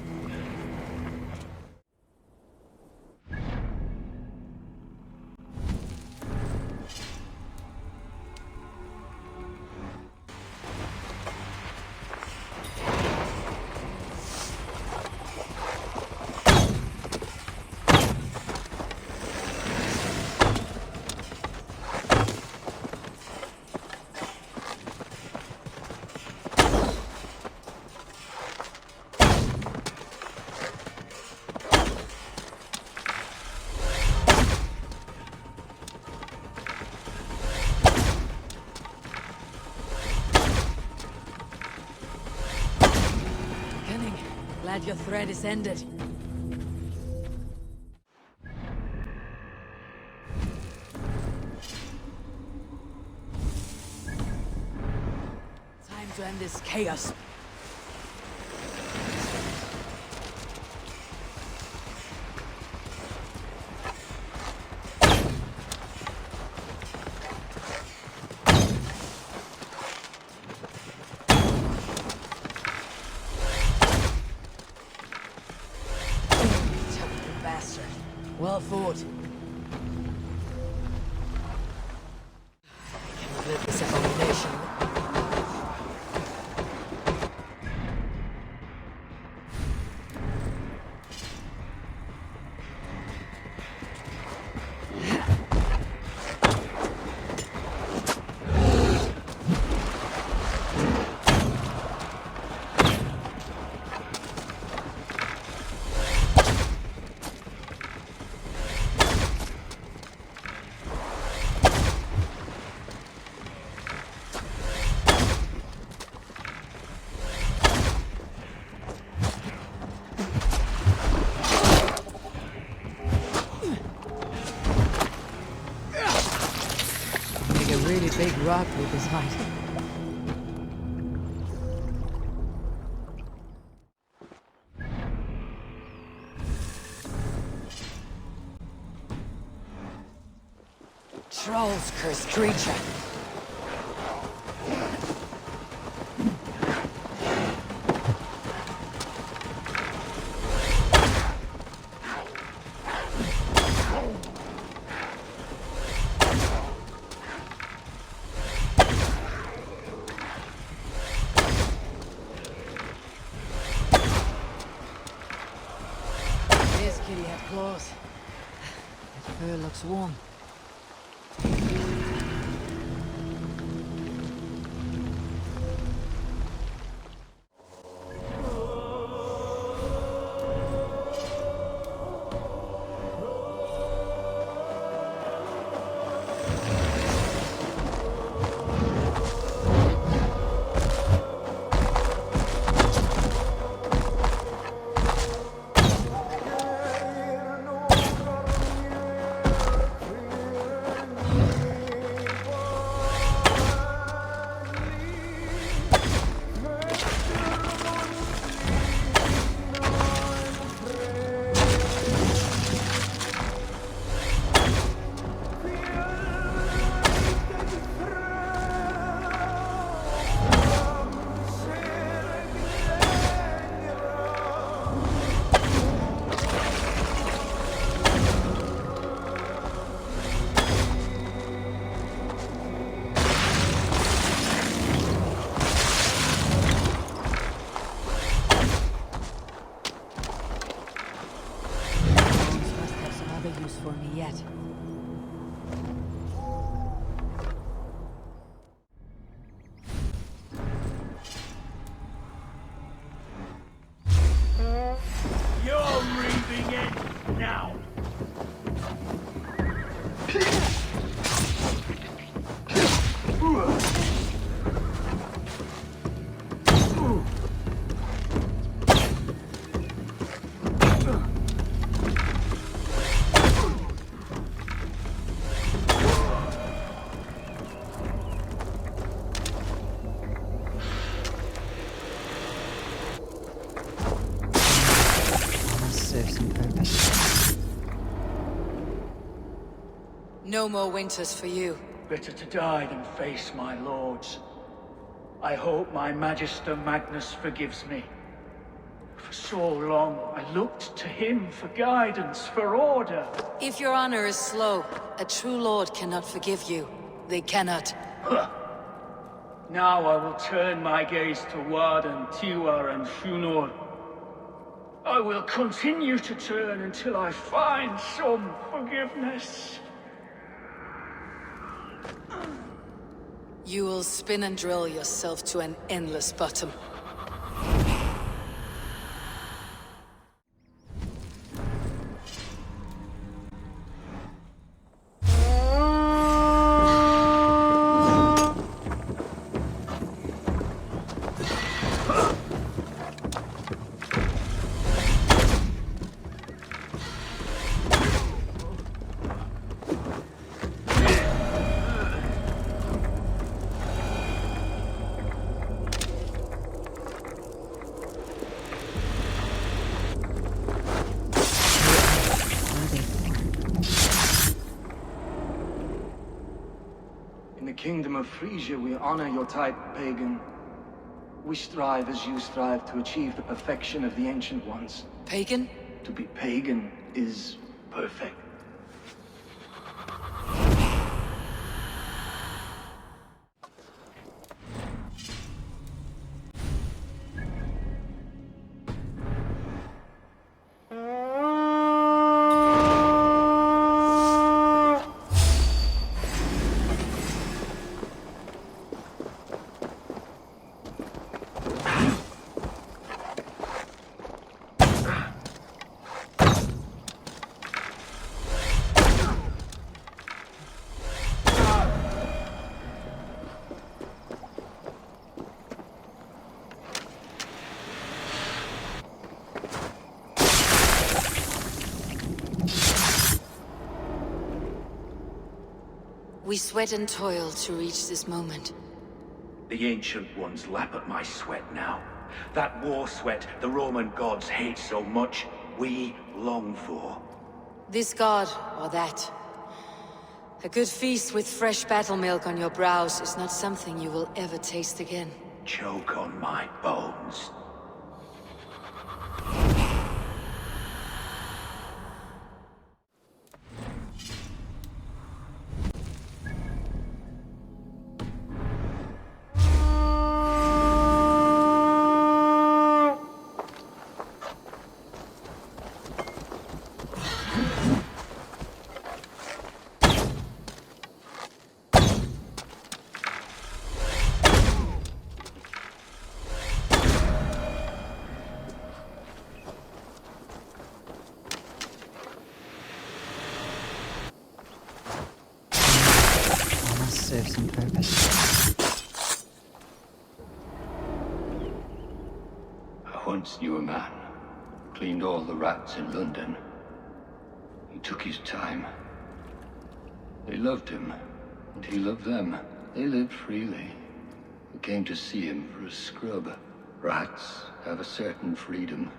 S2: Glad your thread is ended. Time to end this chaos. Well fought. I cannot let this abomination. Big rock with his height. Trolls, cursed creature. Claws. That fur looks warm. No more winters for you.
S20: Better to die than face my lords. I hope my Magister Magnus forgives me. For so long, I looked to him for guidance, for order.
S2: If your honor is slow, a true lord cannot forgive you. They cannot.
S20: Now I will turn my gaze to Warden, Tiwar, and Shunor. I will continue to turn until I find some forgiveness.
S2: You will spin and drill yourself to an endless bottom.
S6: Kingdom of Frisia, we honor your type, pagan. We strive as you strive to achieve the perfection of the Ancient Ones.
S2: Pagan?
S6: To be pagan is perfect.
S2: We sweat and toil to reach this moment.
S1: The Ancient Ones lap at my sweat now. That war sweat the Roman gods hate so much, we long for.
S2: This god, or that. A good feast with fresh battle milk on your brows is not something you will ever taste again.
S1: Choke on my bones.
S21: Serve some purpose.
S22: I once knew a man, cleaned all the rats in London. He took his time. They loved him, and he loved them. They lived freely. We came to see him for a scrub. Rats have a certain freedom,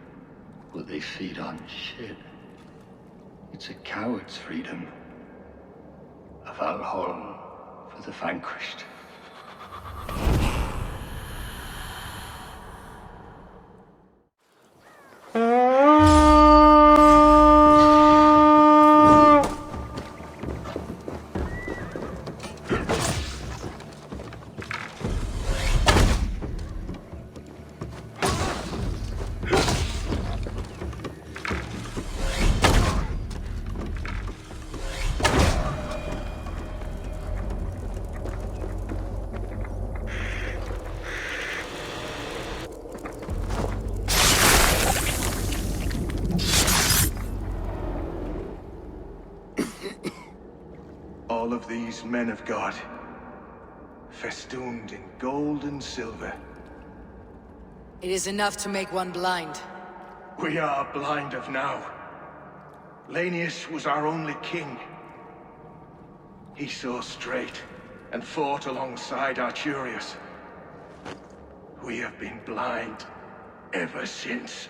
S22: but they feed on shit. It's a coward's freedom. A Valhalla for the vanquished.
S11: All of these men of God, festooned in gold and silver.
S2: It is enough to make one blind.
S11: We are blind of now. Lanius was our only king. He saw straight and fought alongside Arturius. We have been blind ever since.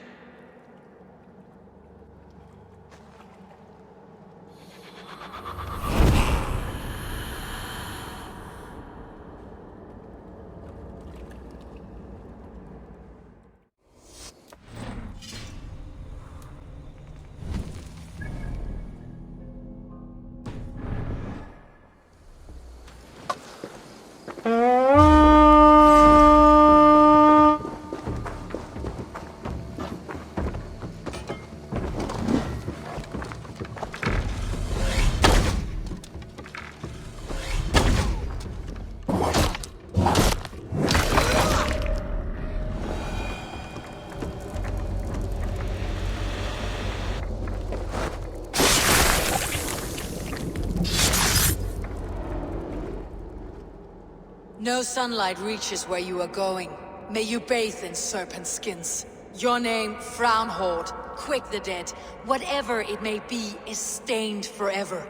S2: No sunlight reaches where you are going. May you bathe in serpent skins. Your name, Frownhorde, Quick the Dead, whatever it may be, is stained forever.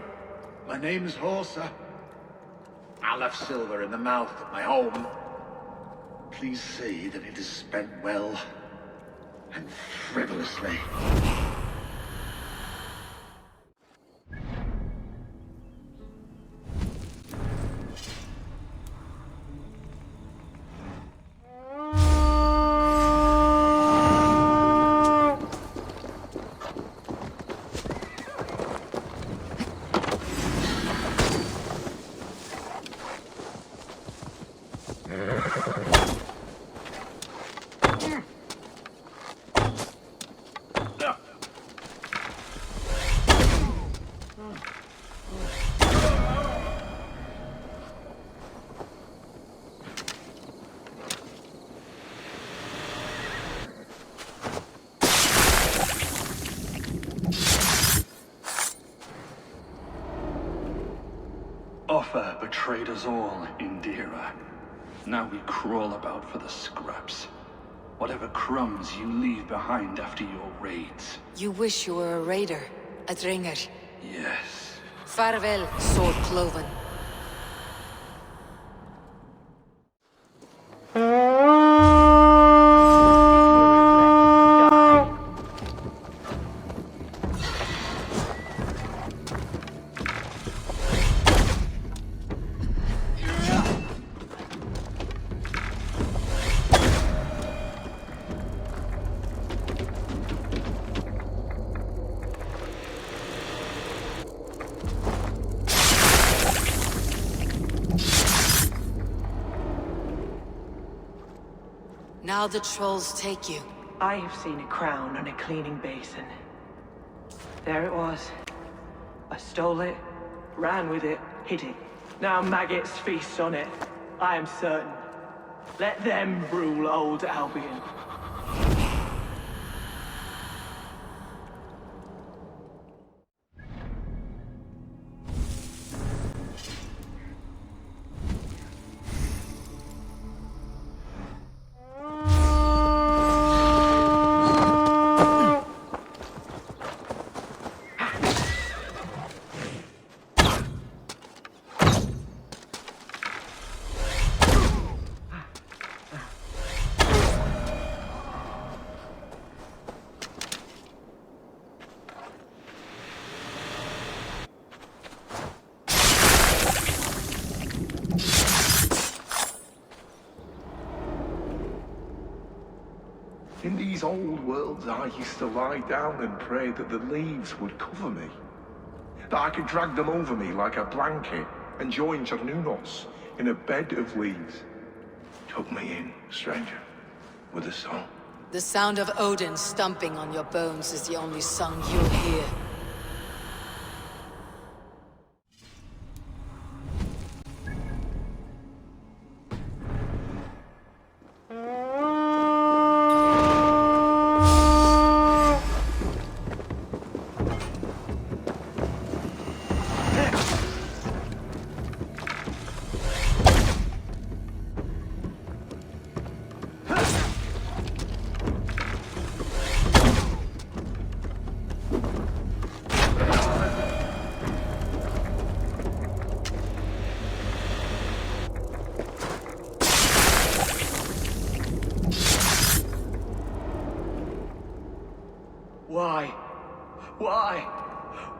S8: My name's Horsa. I left silver in the mouth at my home. Please see that it is spent well and frivolously.
S6: Offa betrayed us all, Indira. Now we crawl about for the scraps. Whatever crumbs you leave behind after your raids.
S2: You wish you were a raider, a Drengr.
S6: Yes.
S2: Farewell, sword cloven. Now the trolls take you.
S18: I have seen a crown on a cleaning basin. There it was. I stole it, ran with it, hid it. Now maggots feast on it. I am certain. Let them rule old Albion.
S8: In these old worlds, I used to lie down and pray that the leaves would cover me. That I could drag them over me like a blanket and join Cernunos in a bed of leaves. Tuck me in, stranger, with a song.
S2: The sound of Odin stomping on your bones is the only song you'll hear.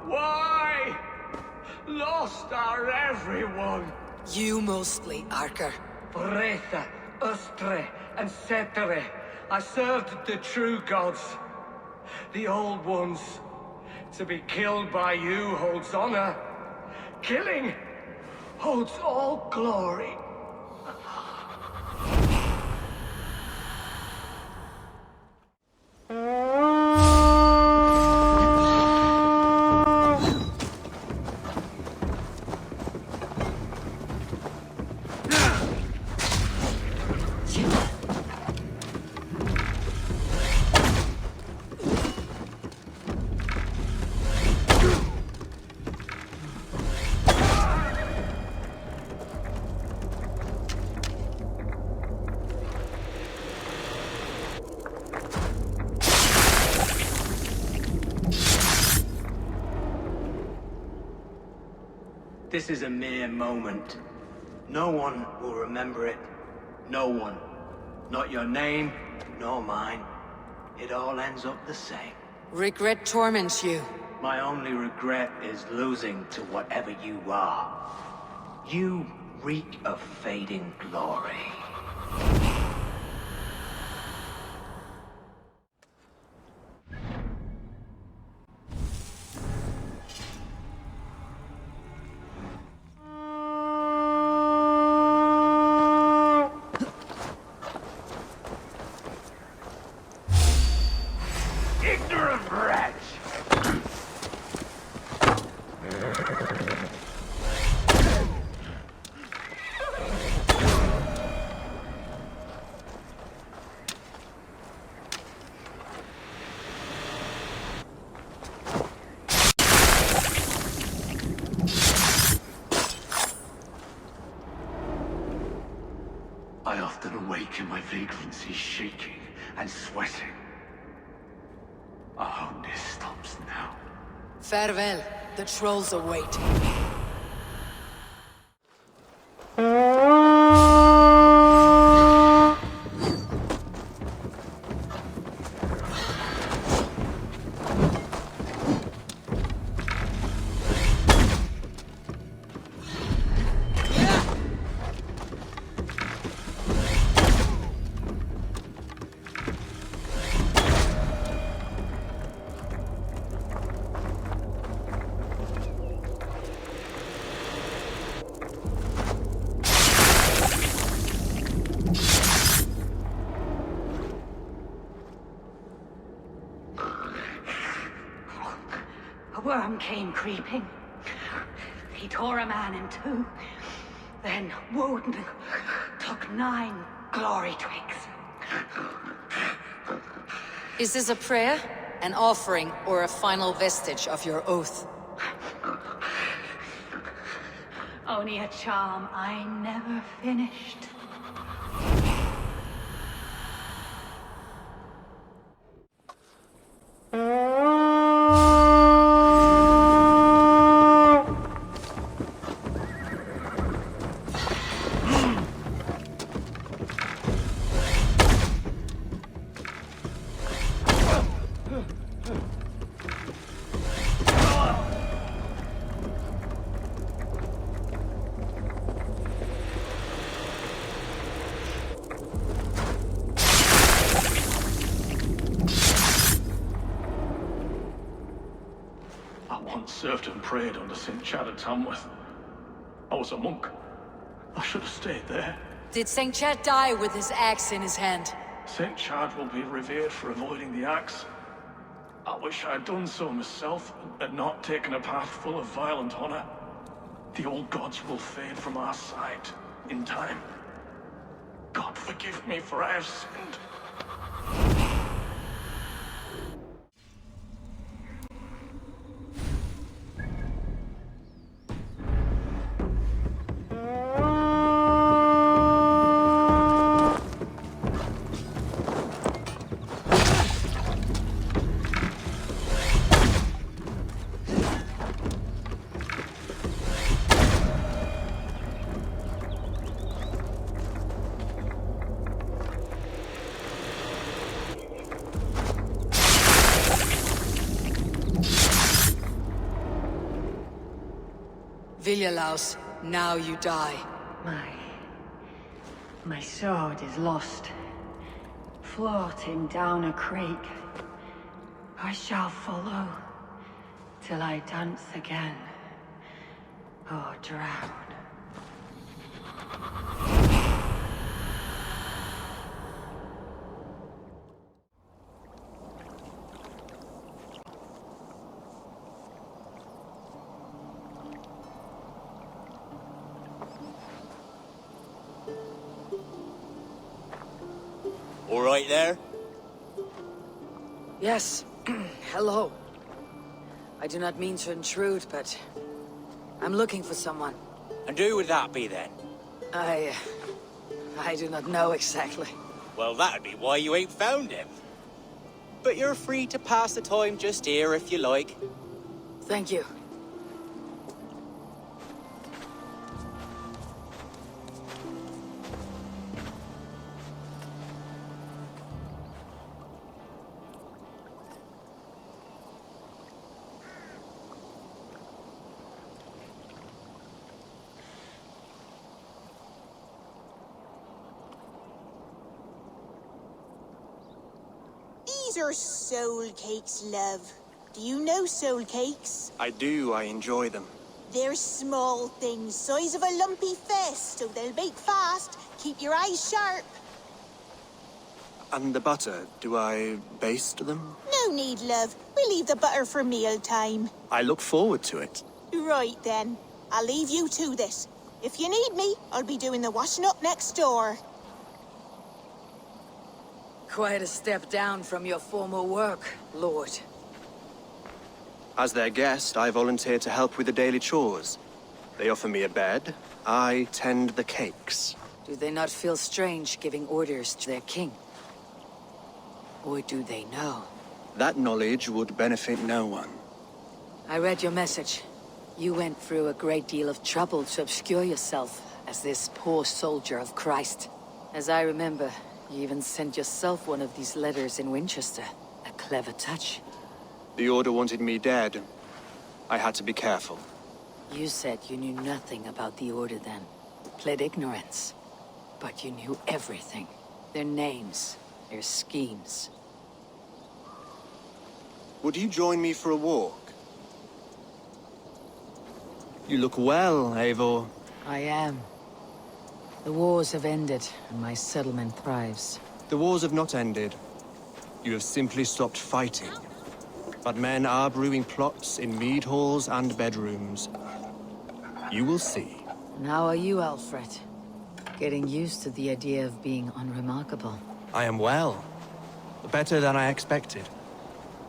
S18: Why? Lost are everyone.
S2: You mostly, Arker.
S18: Bretha, Ustre, and Setere. I served the true gods. The old ones. To be killed by you holds honor. Killing holds all glory. This is a mere moment. No one will remember it. No one. Not your name, nor mine. It all ends up the same.
S2: Regret torments you.
S18: My only regret is losing to whatever you are. You reek of fading glory.
S13: Ignorant wretch! I often awake in my vagrancy, shaking and sweating. I hope this stops now.
S2: Farewell. The trolls await.
S19: A worm came creeping. He tore a man in two. Then Woden took 9 glory twigs.
S2: Is this a prayer, an offering, or a final vestige of your oath?
S19: Only a charm I never finished.
S14: Served and prayed under St. Chad at Tamworth. I was a monk. I should have stayed there.
S2: Did St. Chad die with his axe in his hand?
S14: St. Chad will be revered for avoiding the axe. I wish I had done so myself, and not taken a path full of violent honor. The old gods will fade from our sight in time. God forgive me, for I have sinned.
S2: Viljalaus, now you die.
S19: My sword is lost. Floating down a creek. I shall follow till I dance again, or drown.
S4: All right there?
S2: Yes. Hello. I do not mean to intrude, but I'm looking for someone.
S4: And who would that be then?
S2: I do not know exactly.
S4: Well, that'd be why you ain't found him. But you're free to pass the time just here if you like.
S2: Thank you.
S9: These are soul cakes, love. Do you know soul cakes?
S11: I do, I enjoy them.
S9: They're small things, size of a lumpy fist, so they'll bake fast. Keep your eyes sharp.
S11: And the butter, do I baste them?
S9: No need, love. We'll leave the butter for mealtime.
S11: I look forward to it.
S9: Right then. I'll leave you to this. If you need me, I'll be doing the washing up next door.
S2: Quite a step down from your former work, Lord.
S11: As their guest, I volunteered to help with the daily chores. They offer me a bed, I tend the cakes.
S2: Do they not feel strange giving orders to their king? Or do they know?
S11: That knowledge would benefit no one.
S2: I read your message. You went through a great deal of trouble to obscure yourself as this poor soldier of Christ. As I remember, you even sent yourself one of these letters in Winchester. A clever touch.
S11: The Order wanted me dead. I had to be careful.
S2: You said you knew nothing about the Order then. Pled ignorance. But you knew everything. Their names, their schemes.
S11: Would you join me for a walk? You look well, Eivor.
S2: I am. The wars have ended, and my settlement thrives.
S11: The wars have not ended. You have simply stopped fighting. But men are brewing plots in mead halls and bedrooms. You will see.
S2: And how are you, Ealhferth? Getting used to the idea of being unremarkable.
S11: I am well. Better than I expected.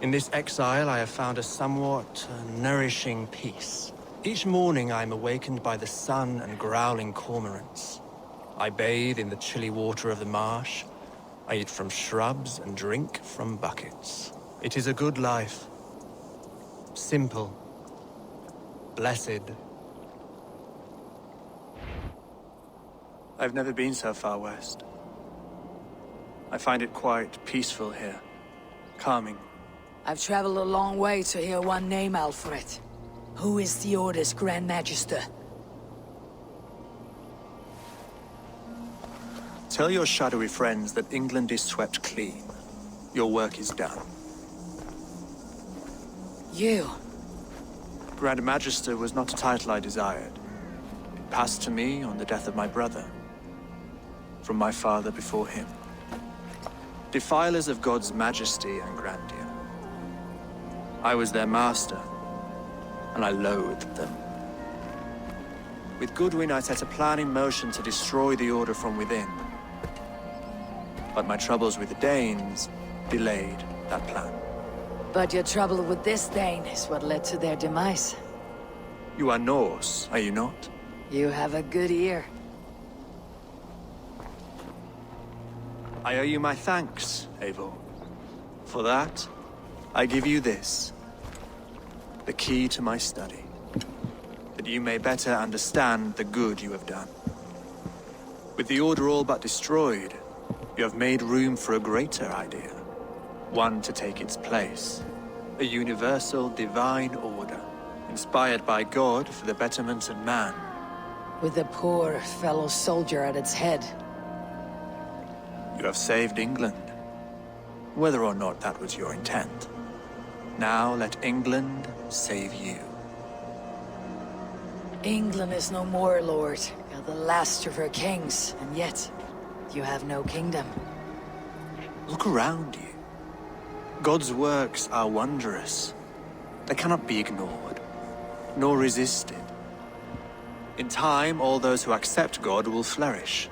S11: In this exile, I have found a somewhat nourishing peace. Each morning, I am awakened by the sun and growling cormorants. I bathe in the chilly water of the marsh. I eat from shrubs and drink from buckets. It is a good life. Simple. Blessed. I've never been so far west. I find it quite peaceful here. Calming.
S2: I've traveled a long way to hear one name, Ealhferth. Who is the Order's Grand Magister?
S11: Tell your shadowy friends that England is swept clean. Your work is done.
S2: You?
S11: Grand Magister was not a title I desired. It passed to me on the death of my brother. From my father before him. Defilers of God's majesty and grandeur. I was their master, and I loathed them. With Goodwin, I set a plan in motion to destroy the Order from within. But my troubles with the Danes delayed that plan.
S2: But your trouble with this Dane is what led to their demise.
S11: You are Norse, are you not?
S2: You have a good ear.
S11: I owe you my thanks, Eivor. For that, I give you this. The key to my study. That you may better understand the good you have done. With the Order all but destroyed, you have made room for a greater idea. One to take its place. A universal divine order, inspired by God for the betterment of man.
S2: With a poor fellow soldier at its head.
S11: You have saved England. Whether or not that was your intent. Now let England save you.
S2: England is no more, Lord. You're the last of her kings, and yet you have no kingdom.
S11: Look around you. God's works are wondrous. They cannot be ignored, nor resisted. In time, all those who accept God will flourish,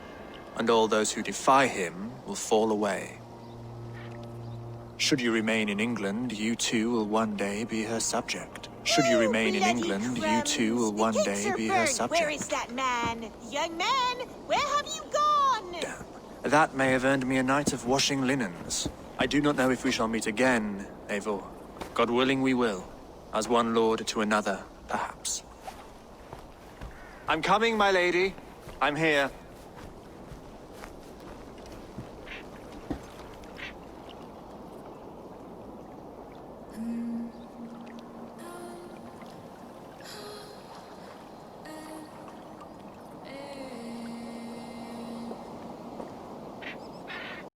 S11: and all those who defy him will fall away. Should you remain in England, you too will one day be her subject. Should you remain in England, you too will one day be her subject.
S9: Where is that man? Young man, where have you gone?
S11: Damn. That may have earned me a night of washing linens. I do not know if we shall meet again, Eivor. God willing we will. As one lord to another, perhaps. I'm coming, my lady. I'm here.